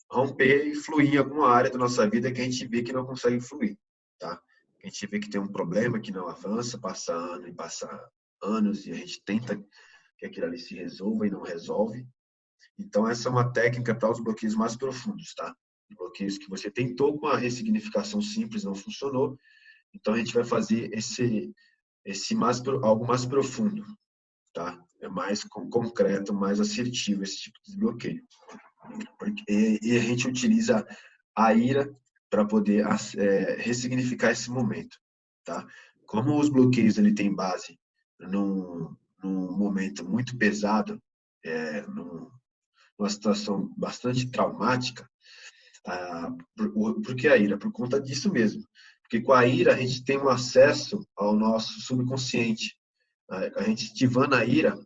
romper e fluir em alguma área da nossa vida que a gente vê que não consegue fluir, tá? A gente vê que tem um problema que não avança, passa ano e passa anos e a gente tenta que aquilo ali se resolva e não resolve. Então, essa é uma técnica para os bloqueios mais profundos, tá? Bloqueios que você tentou com a ressignificação simples, não funcionou. Então, a gente vai fazer algo mais profundo, tá? É mais concreto, mais assertivo esse tipo de bloqueio. E a gente utiliza a ira para poder ressignificar esse momento, tá? Como os bloqueios ele tem base num momento muito pesado, numa situação bastante traumática, por que a ira? Por conta disso mesmo. Porque com a ira a gente tem um acesso ao nosso subconsciente. A gente ativando a ira,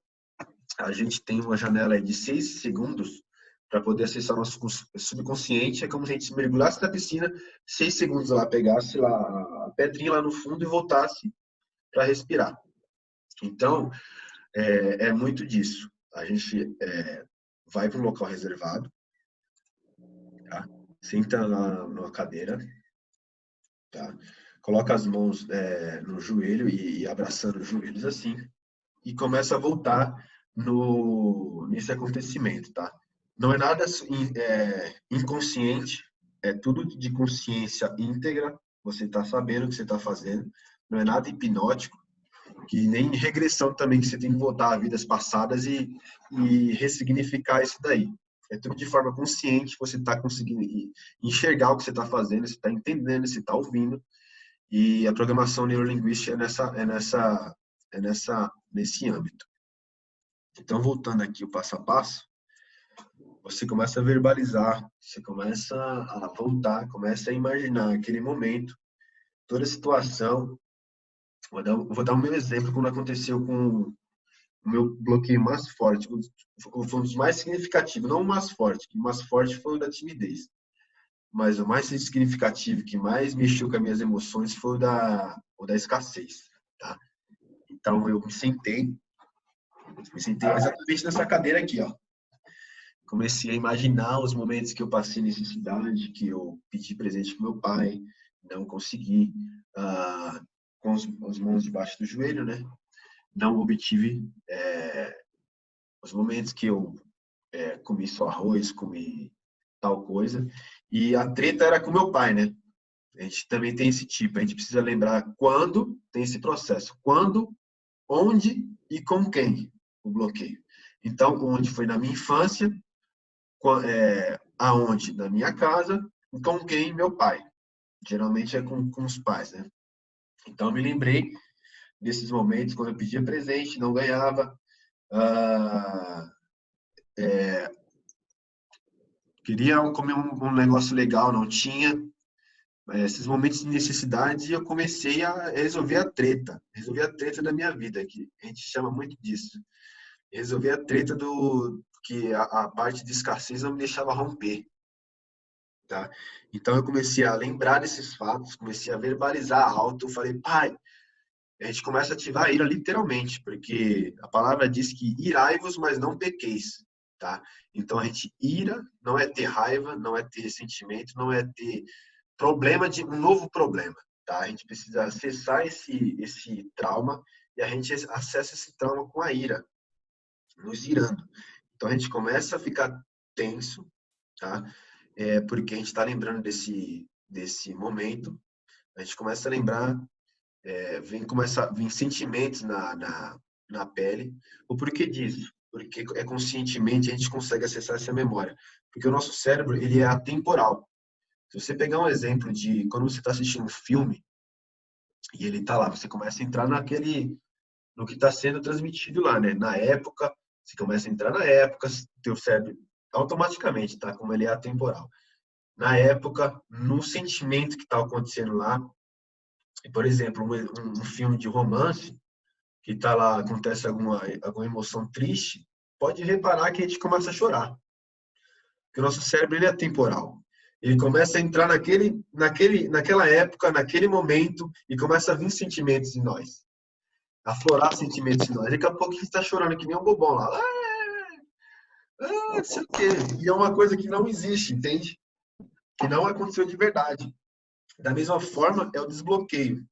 a gente tem uma janela de 6 segundos para poder acessar o nosso subconsciente. É como se a gente mergulhasse na piscina, 6 segundos lá, pegasse lá a pedrinha lá no fundo e voltasse para respirar. Então, é muito disso. A gente vai para um local reservado, tá? Senta lá numa cadeira, tá? Coloca as mãos no joelho e abraçando os joelhos assim, e começa a voltar nesse acontecimento, tá? Não é nada inconsciente, é tudo de consciência íntegra, você está sabendo o que você está fazendo, não é nada hipnótico, que nem regressão também, que você tem que voltar a vidas passadas e ressignificar isso daí. É tudo de forma consciente, você está conseguindo enxergar o que você está fazendo, você está entendendo, você está ouvindo, e a programação neurolinguística nesse âmbito. Então, voltando aqui o passo a passo, você começa a verbalizar, você começa a voltar, começa a imaginar aquele momento, toda a situação. Vou dar o meu exemplo quando aconteceu com o meu bloqueio mais forte, foi um dos mais significativos, não o mais forte, o mais forte foi o da timidez, mas o mais significativo, que mais mexeu com as minhas emoções, foi o da escassez, tá? Então, eu me sentei exatamente nessa cadeira aqui, ó. Comecei a imaginar os momentos que eu passei necessidade, que eu pedi presente para meu pai, não consegui, com as mãos debaixo do joelho, né? Não obtive os momentos que eu comi só arroz, comi tal coisa. E a treta era com meu pai, né? A gente também tem esse tipo, a gente precisa lembrar quando tem esse processo. Quando, onde e com quem o bloqueio. Então, onde foi na minha infância, aonde? Na minha casa, e com quem? Meu pai. Geralmente é com os pais, né? Então, eu me lembrei desses momentos quando eu pedia presente, não ganhava, queria comer um negócio legal, não tinha. Esses momentos de necessidade, eu comecei a resolver a treta da minha vida, que a gente chama muito disso. Resolver a treta que a parte de escassez não me deixava romper, tá? Então eu comecei a lembrar desses fatos, comecei a verbalizar alto, eu falei, pai, a gente começa a ativar a ira literalmente, porque a palavra diz que irai-vos, mas não pequeis, tá? Então a gente ira não é ter raiva, não é ter ressentimento, não é ter problema de um novo problema, tá? A gente precisa acessar esse trauma e a gente acessa esse trauma com a ira, nos irando. Então a gente começa a ficar tenso, tá? Porque a gente está lembrando desse momento, a gente começa a lembrar, vem sentimentos na pele. O porquê disso? Porque conscientemente a gente consegue acessar essa memória. Porque o nosso cérebro, ele é atemporal. Se você pegar um exemplo de quando você está assistindo um filme e ele está lá, você começa a entrar no que está sendo transmitido lá, né? Na época, você começa a entrar na época, teu cérebro automaticamente, tá? Como ele é atemporal. Na época, no sentimento que está acontecendo lá. Por exemplo, um filme de romance que está lá, acontece alguma emoção triste, pode reparar que a gente começa a chorar. Porque o nosso cérebro ele é atemporal. Ele começa a entrar naquela época, naquele momento, e começa a vir sentimentos em nós. Aflorar sentimentos em nós. Daqui a pouco a gente está chorando que nem um bobão lá. Não sei o quê. E é uma coisa que não existe, entende? Que não aconteceu de verdade. Da mesma forma, é o desbloqueio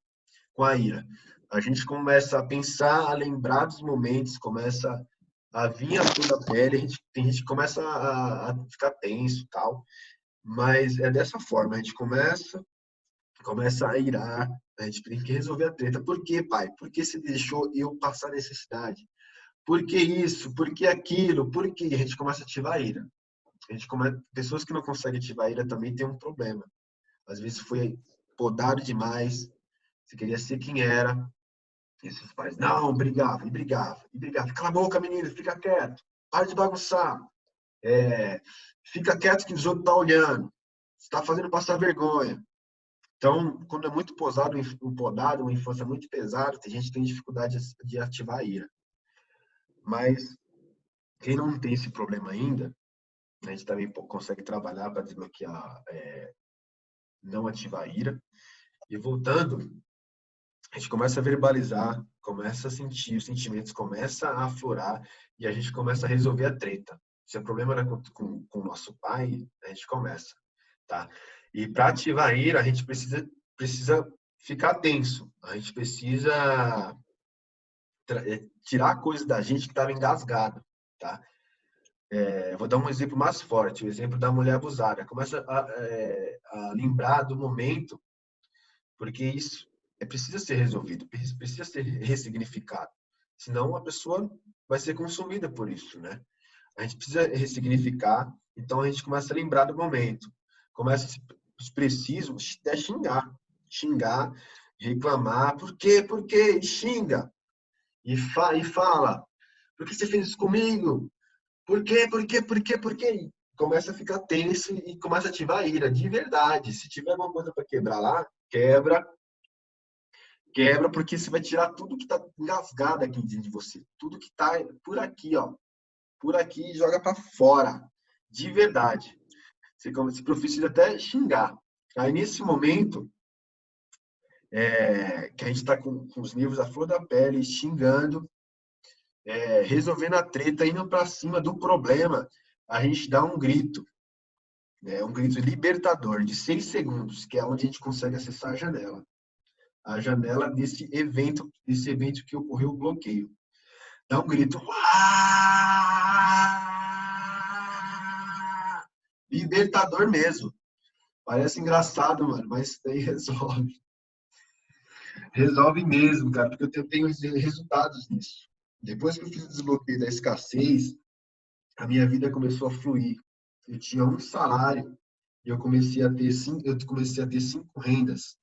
com a ira. A gente começa a pensar, a lembrar dos momentos, começa a vir à flor da pele, a gente começa a ficar tenso e tal. Mas é dessa forma, a gente começa a irar, a gente tem que resolver a treta. Por que, pai? Por que você deixou eu passar necessidade? Por que isso? Por que aquilo? Por que? A gente começa a ativar a ira. Pessoas que não conseguem ativar a ira também têm um problema. Às vezes foi podado demais, você queria ser quem era, e esses pais, não, brigava, e brigava, e brigava. Cala a boca, menino, fica quieto, para de bagunçar, fica quieto que os outros estão olhando, você está fazendo passar vergonha. Então, quando é muito podado, uma infância muito pesada, a gente tem dificuldade de ativar a ira. Mas quem não tem esse problema ainda, a gente também consegue trabalhar para desbloquear, não ativar a ira. E voltando, a gente começa a verbalizar, começa a sentir, os sentimentos começam a aflorar e a gente começa a resolver a treta. Se é problema era com o nosso pai, a gente começa, tá? E para ativar a ira, a gente precisa ficar tenso. A gente precisa tirar coisa da gente que estava engasgada, tá? Vou dar um exemplo mais forte, o exemplo da mulher abusada. Começa a lembrar do momento, porque isso precisa ser resolvido, precisa ser ressignificado. Senão a pessoa vai ser consumida por isso, né? A gente precisa ressignificar, então a gente começa a lembrar do momento. Começa, se preciso, até xingar, reclamar. Por quê? Por quê? E xinga. E fala. Por que você fez isso comigo? Por quê? Por quê? Por quê? Por quê? Começa a ficar tenso e começa a ativar a ira, de verdade. Se tiver alguma coisa para quebrar lá, quebra, porque você vai tirar tudo que está engasgado aqui dentro de você. Tudo que está por aqui, ó. Por aqui e joga para fora. De verdade. Você precisa até xingar. Aí, nesse momento, que a gente está com os nervos à flor da pele, xingando, resolvendo a treta, indo para cima do problema, a gente dá um grito. Um grito libertador de 6 segundos, que é onde a gente consegue acessar a janela. A janela desse evento que ocorreu o bloqueio. Dá um grito. Libertador mesmo. Parece engraçado, mano, mas isso daí resolve. Resolve mesmo, cara, porque eu tenho resultados nisso. Depois que eu fiz o desbloqueio da escassez, a minha vida começou a fluir. Eu tinha um salário e eu comecei a ter 5 rendas.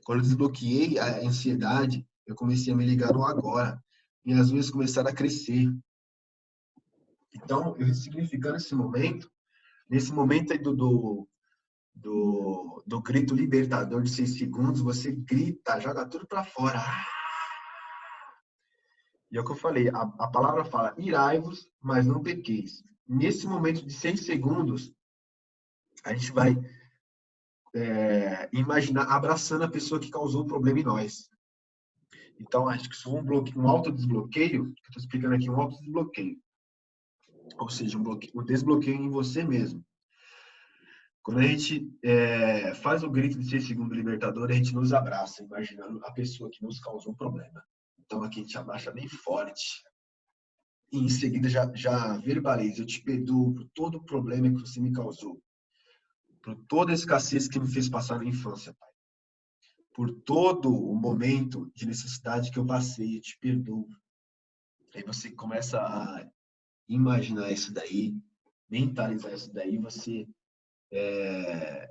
Quando eu desbloqueei a ansiedade, eu comecei a me ligar no agora. Minhas unhas começaram a crescer. Então, eu ressignificando esse momento, nesse momento aí do grito libertador de 6 segundos, você grita, joga tudo para fora. E é o que eu falei, a palavra fala, irai-vos, mas não pequeis. Nesse momento de 6 segundos, a gente vai imaginar abraçando a pessoa que causou o problema em nós. Então, acho que isso é um autodesbloqueio, que eu estou explicando aqui, um autodesbloqueio. Ou seja, um desbloqueio em você mesmo. Quando a gente faz o grito de 6 segundos libertador, a gente nos abraça, imaginando a pessoa que nos causou o problema. Então, aqui a gente abaixa bem forte. E em seguida já verbaliza, eu te perdoo por todo o problema que você me causou. Por toda a escassez que me fez passar na infância, pai. Por todo o momento de necessidade que eu passei, eu te perdoo. Aí você começa a imaginar isso daí, mentalizar isso daí, você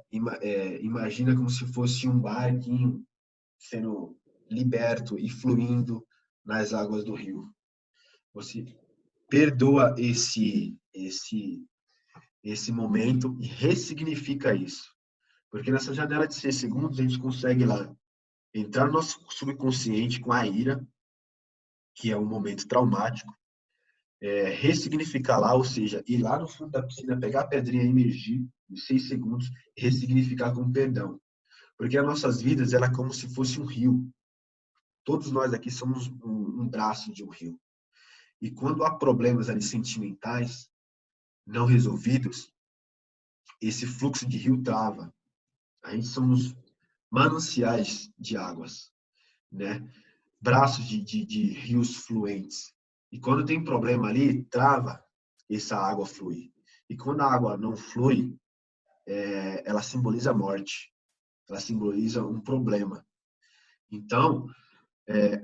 imagina como se fosse um barquinho sendo liberto e fluindo nas águas do rio. Você perdoa esse momento e ressignifica isso. Porque nessa janela de 6 segundos, a gente consegue lá entrar no nosso subconsciente com a ira, que é um momento traumático, ressignificar lá, ou seja, ir lá no fundo da piscina, pegar a pedrinha e emergir em 6 segundos e ressignificar com perdão. Porque as nossas vidas, ela é como se fosse um rio. Todos nós aqui somos um braço de um rio. E quando há problemas ali sentimentais não resolvidos, esse fluxo de rio trava. A gente somos mananciais de águas, né? Braços de rios fluentes. E quando tem problema ali, trava, essa água flui. E quando a água não flui, ela simboliza a morte. Ela simboliza um problema. Então,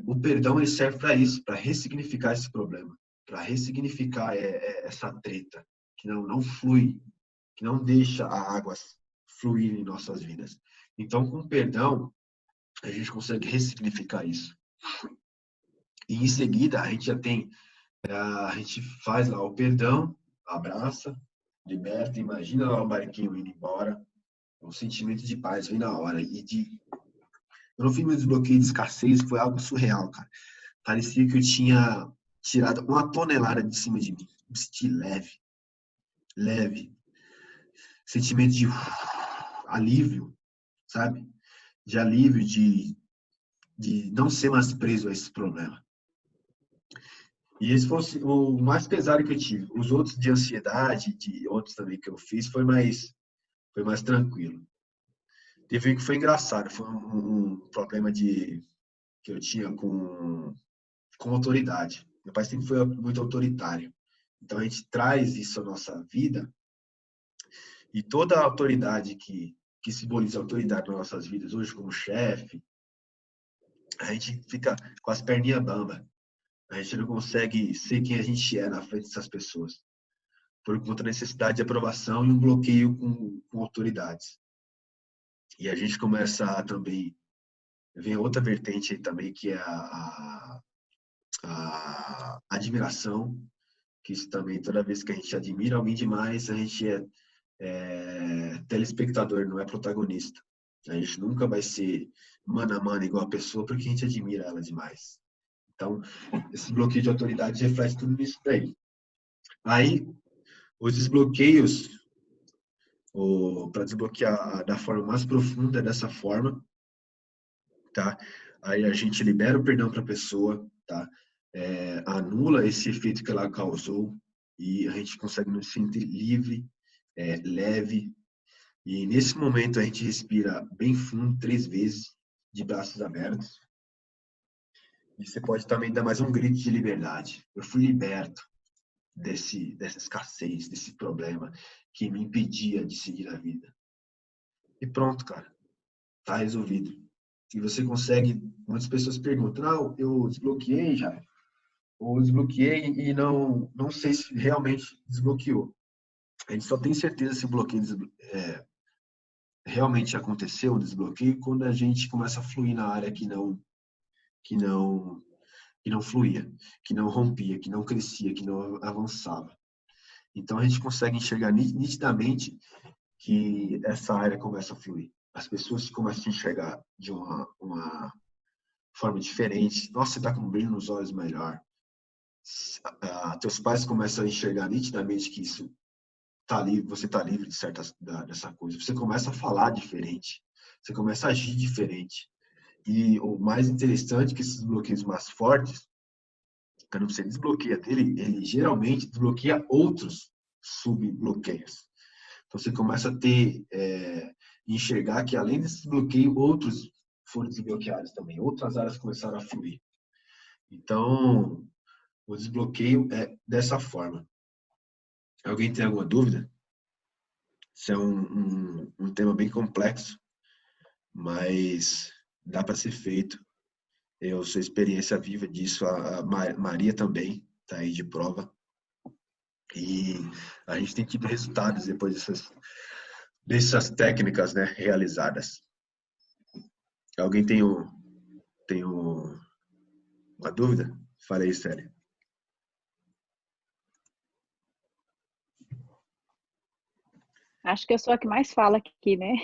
o perdão ele serve para isso, para ressignificar esse problema, para ressignificar essa treta, que não flui, que não deixa a água fluir em nossas vidas. Então, com o perdão, a gente consegue ressignificar isso. E em seguida, a gente faz lá o perdão, abraça, liberta, imagina lá o barquinho indo embora, um sentimento de paz vem na hora. Eu não fiz meu desbloqueio de escassez, foi algo surreal, cara. Parecia que eu tinha tirado 1 tonelada de cima de mim. Me senti leve, leve. Sentimento de alívio, sabe? De alívio, de não ser mais preso a esse problema. E esse foi o mais pesado que eu tive. Os outros de ansiedade, de outros também que eu fiz, foi mais tranquilo. Teve um que foi engraçado, foi um problema que eu tinha com autoridade. Meu pai sempre foi muito autoritário. Então a gente traz isso à nossa vida e toda a autoridade que simboliza a autoridade nas nossas vidas, hoje como chefe, a gente fica com as perninhas bambas. A gente não consegue ser quem a gente é na frente dessas pessoas, por conta da necessidade de aprovação e um bloqueio com autoridades. E a gente começa a também, vem outra vertente aí também, que é a admiração, que isso também, toda vez que a gente admira alguém demais, a gente é telespectador, não é protagonista. A gente nunca vai ser mano a mano igual a pessoa, porque a gente admira ela demais. Então, esse bloqueio de autoridade reflete tudo isso daí. Aí, os desbloqueios, para desbloquear da forma mais profunda, é dessa forma, tá? Aí a gente libera o perdão para a pessoa, tá? Anula esse efeito que ela causou e a gente consegue nos sentir livre, leve. E nesse momento a gente respira bem fundo 3 vezes, de braços abertos. E você pode também dar mais um grito de liberdade. Eu fui liberto dessa escassez, desse problema que me impedia de seguir a vida. E pronto, cara. Tá resolvido. E você consegue... Muitas pessoas perguntam, não, eu desbloqueei já. Ou desbloqueei e não sei se realmente desbloqueou. A gente só tem certeza se o bloqueio realmente aconteceu, o desbloqueio, quando a gente começa a fluir na área que não fluía, que não rompia, que não crescia, que não avançava. Então a gente consegue enxergar nitidamente que essa área começa a fluir. As pessoas começam a enxergar de uma forma diferente. Nossa, você está com um brilho nos olhos melhor. Teus pais começam a enxergar nitidamente que isso tá livre, você está livre dessa coisa. Você começa a falar diferente. Você começa a agir diferente. E o mais interessante é que esses bloqueios mais fortes, quando você desbloqueia dele, ele geralmente desbloqueia outros subbloqueios. Então você começa a enxergar que além desse bloqueio, outros foram desbloqueados também. Outras áreas começaram a fluir. Então, o desbloqueio é dessa forma. Alguém tem alguma dúvida? Isso é um tema bem complexo, mas dá para ser feito. Eu sou experiência viva disso, a Maria também está aí de prova. E a gente tem tido resultados depois dessas técnicas, né, realizadas. Alguém tem uma dúvida? Fala aí, Célia. Acho que eu sou a que mais fala aqui, né?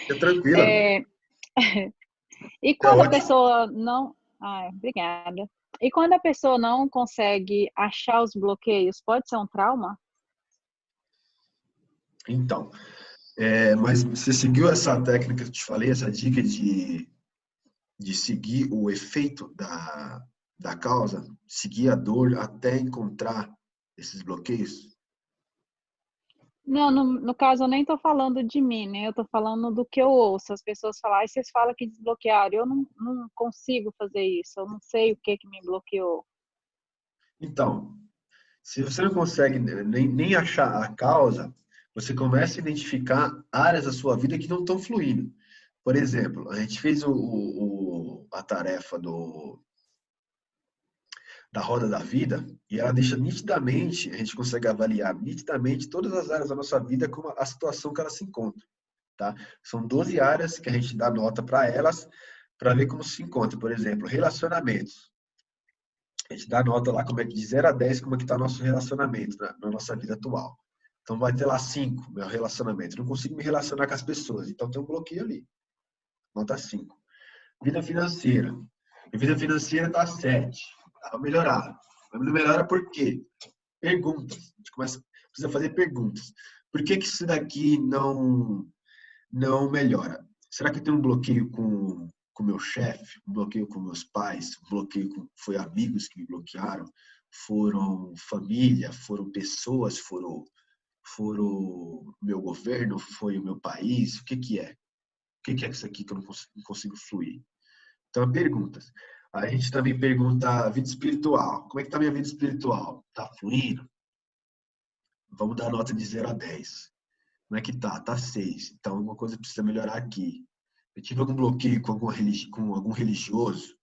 Fica tranquila. E quando a pessoa não... obrigada. E quando a pessoa não consegue achar os bloqueios, pode ser um trauma? Então, mas você seguiu essa técnica que eu te falei, essa dica de seguir o efeito da causa, seguir a dor até encontrar esses bloqueios? Não, no caso eu nem tô falando de mim, né? Eu tô falando do que eu ouço. As pessoas falam, vocês falam que desbloquearam. Eu não consigo fazer isso. Eu não sei o que me bloqueou. Então, se você não consegue nem achar a causa, você começa a identificar áreas da sua vida que não estão fluindo. Por exemplo, a gente fez a tarefa da roda da vida e ela deixa nitidamente, a gente consegue avaliar nitidamente todas as áreas da nossa vida como a situação que ela se encontra, tá? São 12 áreas que a gente dá nota para elas, para ver como se encontra. Por exemplo, relacionamentos. A gente dá nota lá como é que de 0 a 10 como é que está nosso relacionamento na nossa vida atual. Então vai ter lá 5, meu relacionamento. Não consigo me relacionar com as pessoas, então tem um bloqueio ali. Nota 5. Vida financeira. Minha vida financeira está 7. Vai melhorar. Vai melhorar por quê? Perguntas. A gente precisa fazer perguntas. Por que isso daqui não melhora? Será que tem um bloqueio com meu chefe, um bloqueio com meus pais, um bloqueio foi amigos que me bloquearam, foram família, foram pessoas, foram meu governo, foi o meu país? O que é? O que é isso aqui que eu não consigo fluir? Então, perguntas. A gente também pergunta a vida espiritual. Como é que está a minha vida espiritual? Está fluindo? Vamos dar nota de 0 a 10. Como é que tá? Tá 6. Então, alguma coisa precisa melhorar aqui. Eu tive algum bloqueio com algum religioso,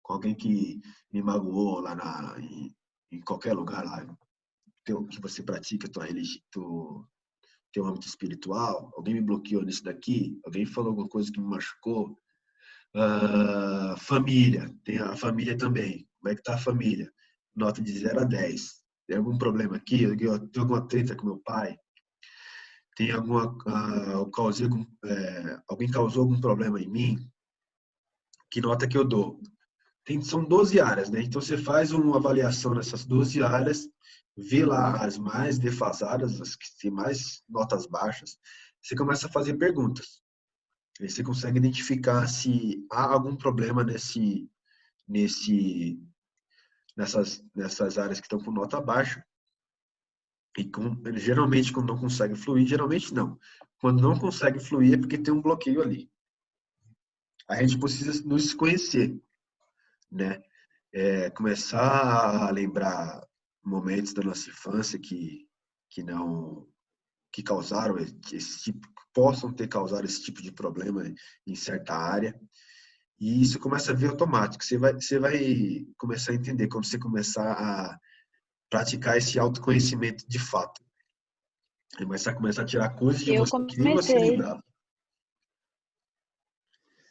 com alguém que me magoou lá em qualquer lugar lá que você pratica teu âmbito espiritual. Alguém me bloqueou nisso daqui. Alguém falou alguma coisa que me machucou. Família. Tem a família também. Como é que tá a família? Nota de 0 a 10. Tem algum problema aqui? Eu tenho alguma treta com meu pai? Tem alguém causou algum problema em mim? Que nota que eu dou? São 12 áreas, né? Então você faz uma avaliação nessas 12 áreas, vê lá as mais defasadas, as que têm mais notas baixas, você começa a fazer perguntas. Aí você consegue identificar se há algum problema nessas áreas que estão com nota baixa. E geralmente, quando não consegue fluir, geralmente não. Quando não consegue fluir é porque tem um bloqueio ali. A gente precisa nos conhecer, né? Começar a lembrar momentos da nossa infância que causaram esse tipo, possam ter causado esse tipo de problema em certa área. E isso começa a vir automático. Você vai começar a entender quando você começar a praticar esse autoconhecimento de fato. Você vai começar a tirar coisas de você que nem você lembrava.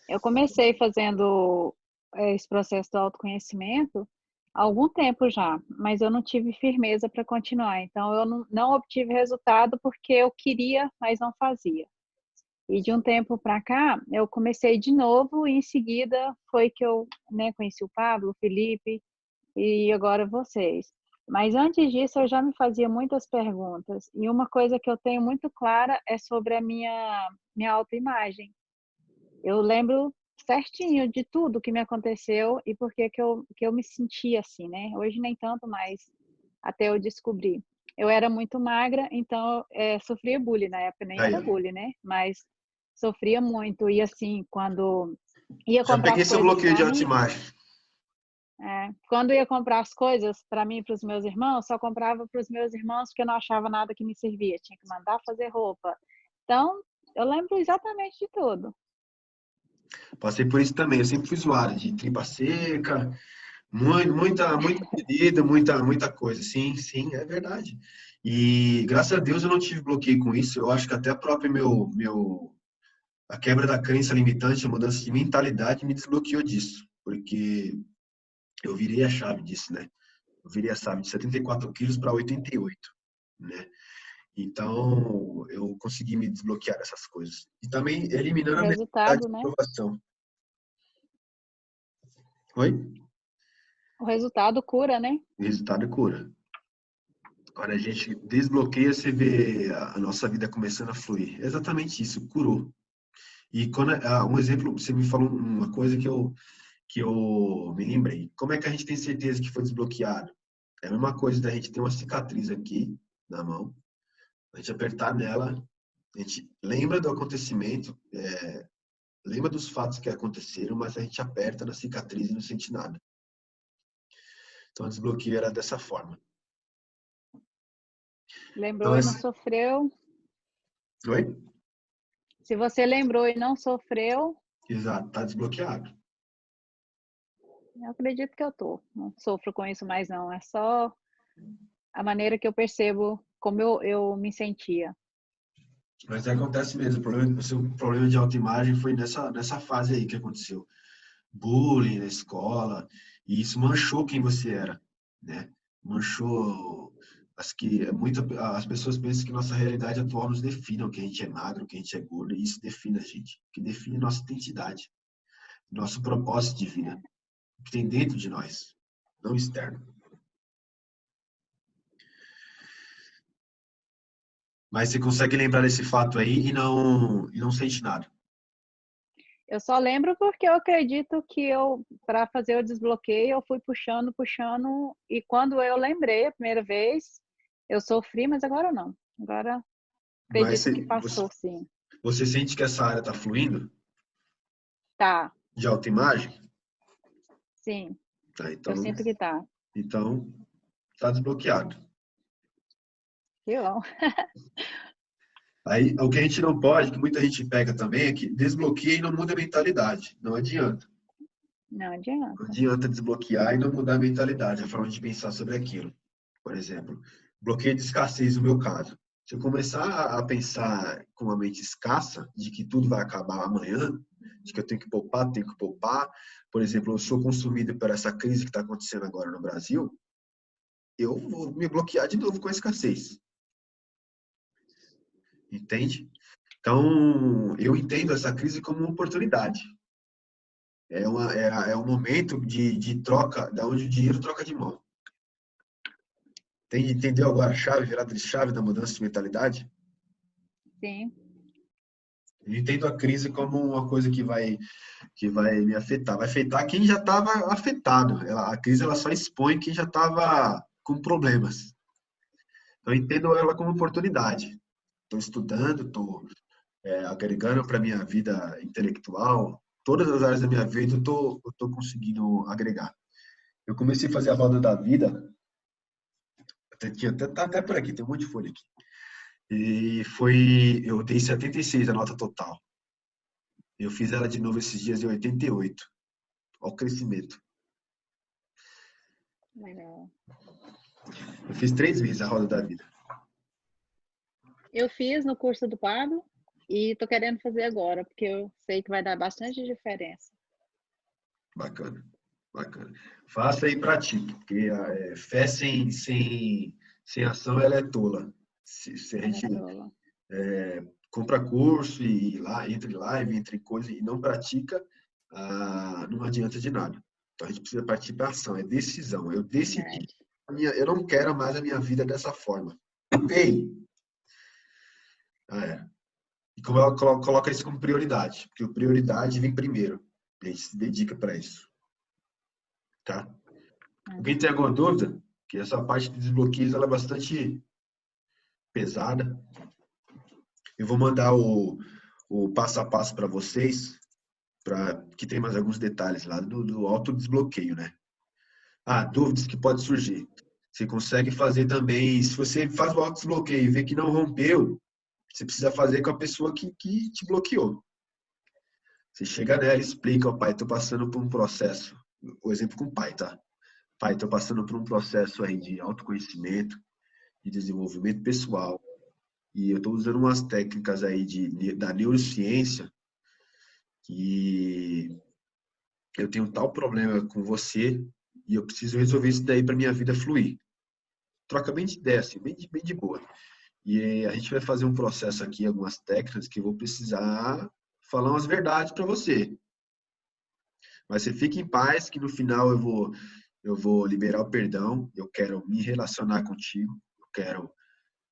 Eu comecei fazendo esse processo do autoconhecimento há algum tempo já, mas eu não tive firmeza para continuar. Então, eu não obtive resultado porque eu queria, mas não fazia. E de um tempo para cá, eu comecei de novo e em seguida foi que eu conheci o Pablo, o Felipe e agora vocês. Mas antes disso, eu já me fazia muitas perguntas. E uma coisa que eu tenho muito clara é sobre a minha autoimagem. Eu lembro certinho de tudo que me aconteceu e por que eu me sentia assim, né? Hoje nem tanto mais, até eu descobrir. Eu era muito magra, então sofria bullying na época, nem era bullying, né? Mas sofria muito. E assim, quando ia comprar já peguei seu bloqueio de autoimagem. Quando ia comprar as coisas para mim e para os meus irmãos, só comprava para os meus irmãos porque eu não achava nada que me servia. Tinha que mandar fazer roupa. Então, eu lembro exatamente de tudo. Passei por isso também. Eu sempre fui zoado de tripa seca, muita comida, muita coisa. Sim, é verdade. E graças a Deus eu não tive bloqueio com isso. Eu acho que até a própria a quebra da crença limitante, a mudança de mentalidade me desbloqueou disso, porque eu virei a chave disso, né? Eu virei a chave de 74 quilos para 88, né? Então, eu consegui me desbloquear dessas coisas. E também eliminando a necessidade de aprovação. Oi? O resultado cura, né? O resultado cura. Quando a gente desbloqueia, você vê a nossa vida começando a fluir. É exatamente isso, curou. E quando um exemplo, você me falou uma coisa que eu me lembrei. Como é que a gente tem certeza que foi desbloqueado? É a mesma coisa da gente ter uma cicatriz aqui na mão, a gente apertar nela, a gente lembra do acontecimento, lembra dos fatos que aconteceram, mas a gente aperta na cicatriz e não sente nada. Então, o desbloqueio era dessa forma. Lembrou Então, e não sofreu. oi? Se você lembrou e não sofreu, Exato, tá desbloqueado. eu acredito que eu tô. Não sofro com isso mais não. É só a maneira que eu percebo como eu me sentia. Mas acontece mesmo. O seu problema de autoimagem foi nessa fase aí que aconteceu. Bullying na escola, e isso manchou quem você era, né? Manchou as pessoas pensam que nossa realidade atual nos define, que a gente é magro, que a gente é gordo, e isso define a gente, que define nossa identidade, nosso propósito de vida, o que tem dentro de nós, não externo. Mas você consegue lembrar desse fato aí e não sente nada. Eu só lembro porque eu acredito que para fazer o desbloqueio, eu fui puxando, puxando, e quando eu lembrei a primeira vez, eu sofri, mas agora não. Agora Mas acredito que passou, sim. você sente que essa área está fluindo Tá, de autoimagem? sim. Tá, Eu sinto que tá. então tá desbloqueado. Que bom. Aí, o que a gente não pode, que muita gente pega também, é que desbloqueia e não muda a mentalidade. Não adianta. Não Não adianta. adianta desbloquear e não mudar a mentalidade, a forma de pensar sobre aquilo. Por exemplo, bloqueio de escassez no meu caso. Se eu começar a pensar com uma mente escassa, de que tudo vai acabar amanhã, de que eu tenho que poupar, por exemplo, eu sou consumido por essa crise que está acontecendo agora no Brasil, eu vou me bloquear de novo com a escassez. Entende? Então, eu entendo essa crise como uma oportunidade. É um momento de troca, da onde o dinheiro troca de mão. Entendeu agora a chave, virada de chave da mudança de mentalidade? Sim. Eu entendo a crise como uma coisa que vai me afetar. Vai afetar quem já estava afetado. A crise ela só expõe quem já estava com problemas. Então, eu entendo ela como oportunidade. Estou estudando, estou agregando para a minha vida intelectual. Todas as áreas da minha vida eu tô conseguindo agregar. Eu comecei a fazer a roda da vida, tá até por aqui, tem um monte de folha aqui. Eu dei 76 a nota total. Eu fiz ela de novo esses dias em 88. Olha o crescimento. Legal. Eu fiz 3 vezes a roda da vida. Eu fiz no curso do Pablo e tô querendo fazer agora, porque eu sei que vai dar bastante diferença. Bacana, bacana. Faça e pratique, porque fé sem ação ela é tola. Se a gente compra curso e lá entra em live, entra em coisa e não pratica, não adianta de nada. Então a gente precisa partir para ação, é decisão. Eu decidi, eu não quero mais a minha vida dessa forma. Ei! E como ela coloca isso como prioridade, porque a prioridade vem primeiro. A gente se dedica para isso. Tá? Alguém tem alguma dúvida? Que essa parte de desbloqueios ela é bastante pesada. Eu vou mandar o passo a passo para vocês, que tem mais alguns detalhes lá do autodesbloqueio, né? Dúvidas que podem surgir. Você consegue fazer também, se você faz o autodesbloqueio e vê que não rompeu, você precisa fazer com a pessoa que te bloqueou. Você chega nela e explica, pai, estou passando por um processo. O exemplo com o pai, tá? Pai, estou passando por um processo aí de autoconhecimento, de desenvolvimento pessoal. E eu estou usando umas técnicas aí da neurociência que eu tenho tal problema com você e eu preciso resolver isso daí para minha vida fluir. Troca bem de ideia, assim, bem de boa. E a gente vai fazer um processo aqui, algumas técnicas que eu vou precisar falar umas verdades para você. Mas você fique em paz que no final eu vou liberar o perdão, eu quero me relacionar contigo, eu quero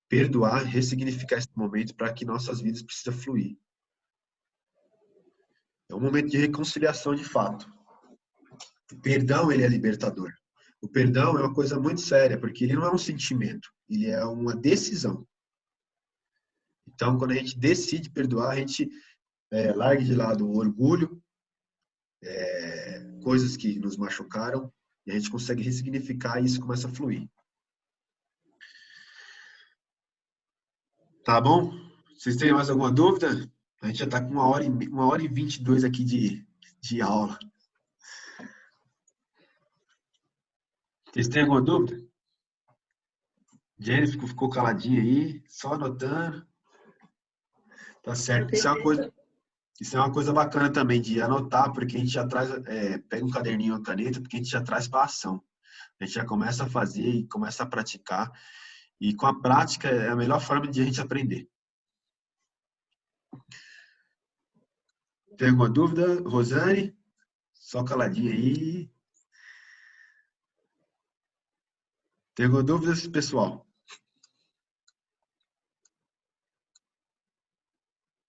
perdoar, ressignificar esse momento para que nossas vidas precisam fluir. É um momento de reconciliação de fato. O perdão, ele é libertador. O perdão é uma coisa muito séria, porque ele não é um sentimento, ele é uma decisão. Então, quando a gente decide perdoar, a gente larga de lado o orgulho, coisas que nos machucaram, E a gente consegue ressignificar e isso começa a fluir. Tá bom? Vocês têm mais alguma dúvida? A gente já está com 1h22 aqui de aula. Vocês têm alguma dúvida? Jennifer ficou caladinha aí, só anotando. Tá certo. Isso é uma coisa bacana também de anotar, porque a gente já traz, pega um caderninho, uma caneta, porque a gente já traz para ação. A gente já começa a fazer e começa a praticar. E com a prática é a melhor forma de a gente aprender. Tem alguma dúvida, Rosane? Só caladinha aí. Tem alguma dúvida, pessoal?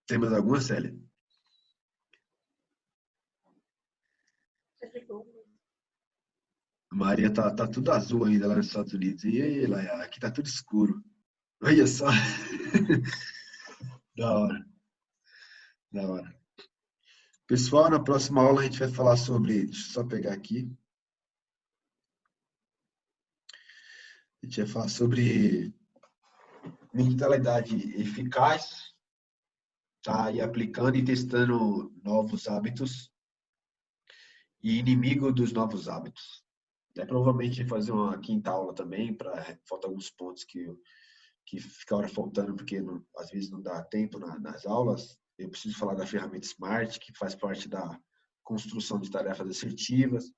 Tem mais alguma, Célia? A Maria tá tudo azul ainda lá nos Estados Unidos. E aí, Laia, aqui tá tudo escuro. Olha só. Da hora. Da hora. Pessoal, na próxima aula a gente vai falar sobre... Deixa eu só pegar aqui. A gente vai falar sobre mentalidade eficaz, tá? E aplicando e testando novos hábitos e inimigo dos novos hábitos. Provavelmente fazer uma quinta aula também, para faltar alguns pontos que ficaram faltando, porque às vezes não dá tempo nas aulas. Eu preciso falar da ferramenta SMART, que faz parte da construção de tarefas assertivas.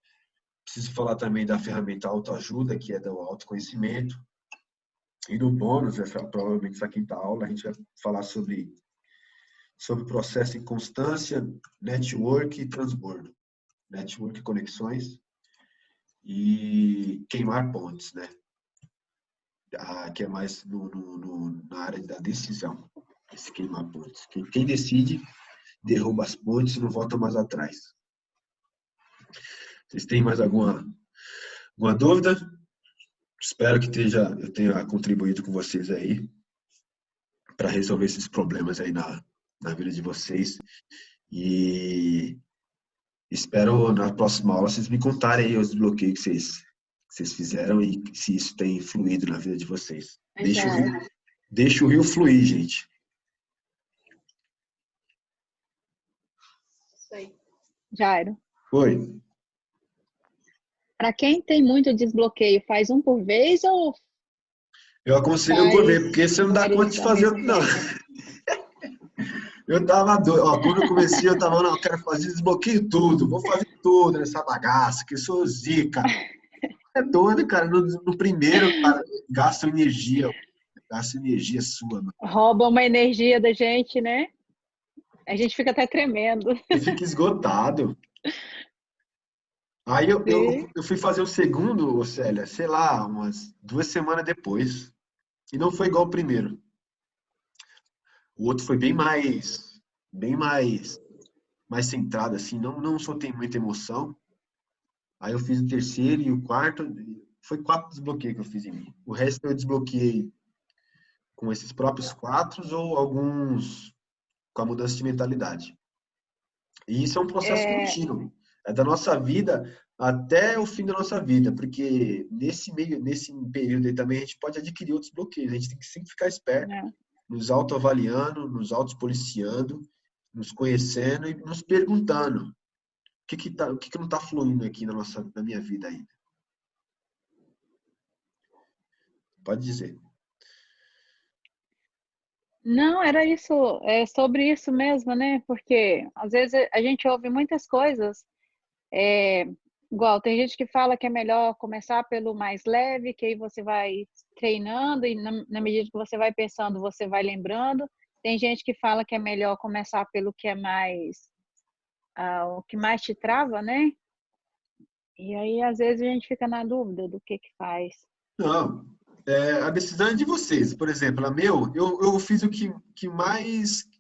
Preciso falar também da ferramenta autoajuda, que é do autoconhecimento. E no bônus, provavelmente essa quinta aula, a gente vai falar sobre processo em constância, network e transbordo. Network e conexões e queimar pontes, né? Que é mais na área da decisão. Esse queimar pontes. Quem decide, derruba as pontes e não volta mais atrás. Vocês têm mais alguma dúvida? Espero que eu tenha contribuído com vocês aí para resolver esses problemas aí na vida de vocês. E espero na próxima aula vocês me contarem aí os desbloqueios que vocês fizeram e se isso tem influído na vida de vocês. Deixa o rio fluir, gente. Isso aí. Jairo. Oi. Para quem tem muito desbloqueio, faz um por vez ou Eu aconselho um por vez, porque você não dá conta de fazer, não. Eu tava doido. Ó, quando eu comecei, eu tava, não, eu quero fazer desbloqueio tudo. Vou fazer tudo nessa bagaça, que eu sou zica. É doido, cara. No primeiro, cara, gasta energia sua, mano. rouba uma energia da gente, né? A gente fica até tremendo. Você fica esgotado. Aí eu fui fazer o segundo, Célia, sei lá, umas 2 semanas depois. E não foi igual o primeiro. O outro foi bem mais centrado, assim, não soltei muita emoção. Aí eu fiz o terceiro e o quarto, foi 4 desbloqueios que eu fiz em mim. O resto eu desbloqueei com esses próprios 4 ou alguns com a mudança de mentalidade. E isso é um processo contínuo. É da nossa vida até o fim da nossa vida, porque nesse período aí também a gente pode adquirir outros bloqueios. A gente tem que sempre ficar esperto, nos autoavaliando, nos autopoliciando, nos conhecendo e nos perguntando o que não está fluindo aqui na minha vida ainda. Pode dizer. Não, era isso, é sobre isso mesmo, né? Porque às vezes a gente ouve muitas coisas, igual tem gente que fala que é melhor começar pelo mais leve, que aí você vai treinando e na medida que você vai pensando, você vai lembrando. Tem gente que fala que é melhor começar pelo que é mais, o que mais te trava, né? E aí às vezes a gente fica na dúvida do que faz. Não. A decisão é de vocês. Por exemplo, eu fiz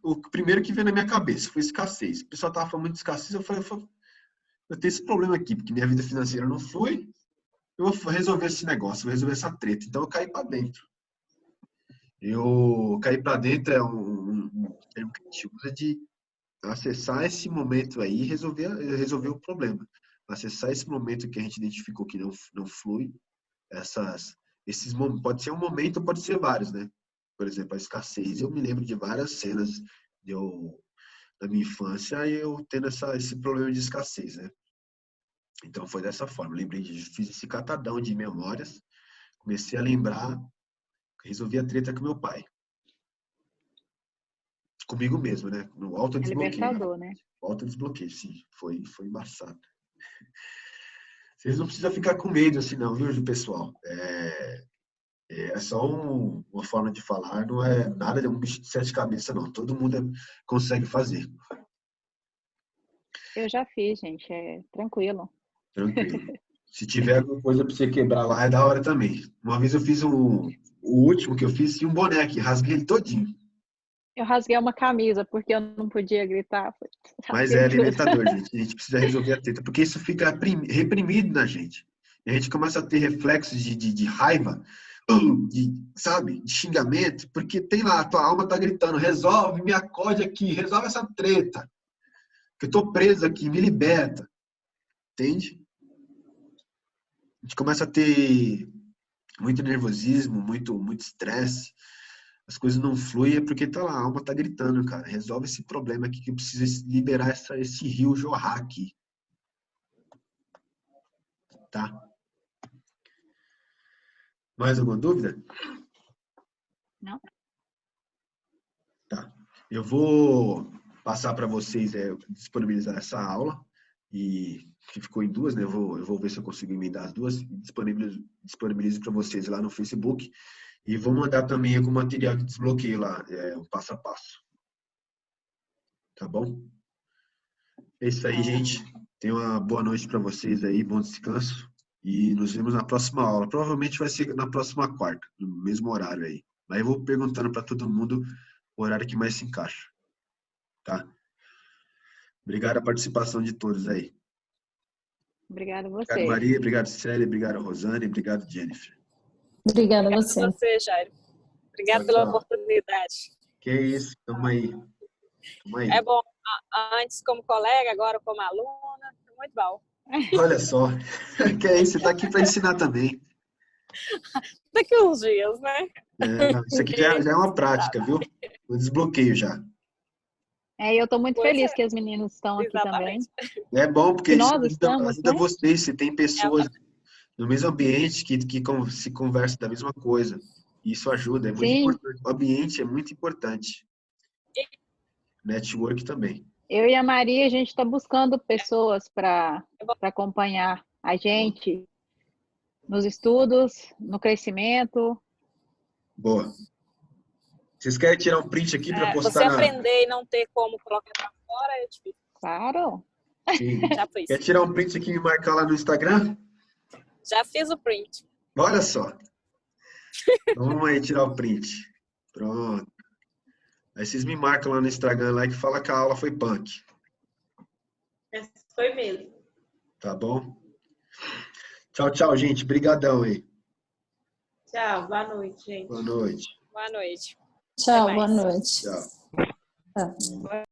o primeiro que veio na minha cabeça, foi escassez. O pessoal estava falando muito de escassez, eu falei, eu tenho esse problema aqui, porque minha vida financeira não flui, eu vou resolver esse negócio, vou resolver essa treta. Então eu caí para dentro. Eu caí para dentro é um termo que a gente usa de acessar esse momento aí e resolver o problema. acessar esse momento que a gente identificou que não flui, pode ser um momento, pode ser vários, né? Por exemplo, a escassez. Eu me lembro de várias cenas da minha infância e eu tendo esse problema de escassez, né? Então foi dessa forma. Fiz esse catadão de memórias, comecei a lembrar, resolvi a treta com meu pai. Comigo mesmo, né? No É autodesbloqueio. libertador, né? Autodesbloqueio, sim. Foi embaçado. Vocês não precisam ficar com medo assim não, viu, pessoal? É só uma forma de falar, não é nada de um bicho de 7 cabeças, não. Todo mundo consegue fazer. Eu já fiz, gente. É tranquilo. Tranquilo. Se tiver alguma coisa para você quebrar lá, é da hora também. Uma vez eu fiz o último que eu fiz, tinha um boné aqui, rasguei ele todinho. Eu rasguei uma camisa porque eu não podia gritar. Mas é libertador, gente. A gente precisa resolver a treta, porque isso fica reprimido na gente. E a gente começa a ter reflexos de raiva, sabe? De xingamento, porque tem lá, a tua alma tá gritando, resolve, me acode aqui, resolve essa treta. Que eu tô preso aqui, me liberta. Entende? A gente começa a ter muito nervosismo, muito estresse. As coisas não fluem é porque tá lá, a alma tá gritando, cara. Resolve esse problema aqui que precisa liberar esse rio jorrar aqui. Tá? Mais alguma dúvida? Não. Tá. Eu vou passar para vocês disponibilizar essa aula e que ficou em duas, né? Eu vou ver se eu consigo emendar as duas e disponibilizo para vocês lá no Facebook. E vou mandar também algum material de desbloqueio lá, o passo a passo. Tá bom? É isso aí, gente. Tenha uma boa noite para vocês aí, bom descanso. E nos vemos na próxima aula. Provavelmente vai ser na próxima quarta, no mesmo horário aí. Mas eu vou perguntando para todo mundo o horário que mais se encaixa. Tá? Obrigado a participação de todos aí. Obrigada a você. Obrigado, Maria. Obrigado, Célia. Obrigado, Rosane. Obrigado, Jennifer. Obrigada a Obrigada você. a você, Jairo. Obrigada pela oportunidade. Que isso. Tamo aí. É bom, antes como colega, agora como aluna. Muito bom. Olha só. Que é isso. Você está aqui para ensinar também. Daqui uns dias, né? Isso aqui já é uma prática, viu? Um desbloqueio já. Eu estou muito feliz que as meninas estão aqui Exatamente. também. É bom, porque isso ajuda né? vocês. Se tem pessoas no mesmo ambiente que se conversam da mesma coisa. Isso ajuda, é muito importante. O ambiente é muito importante. Network também. Eu e a Maria, a gente está buscando pessoas para acompanhar a gente nos estudos, no crescimento. Boa. Vocês querem tirar um print aqui para postar? Você aprender e não ter como colocar para fora é difícil. Claro. Sim. Já fiz. Quer tirar um print aqui e me marcar lá no Instagram? Já fiz o print. Olha só. Vamos aí tirar o print. Pronto. Aí vocês me marcam lá no Instagram lá que fala que a aula foi punk. Foi mesmo. Tá bom? Tchau, tchau, gente. Brigadão aí. Tchau, boa noite, gente. Boa noite. Boa noite. Tchau, Até boa mais. noite. Tchau. Tá.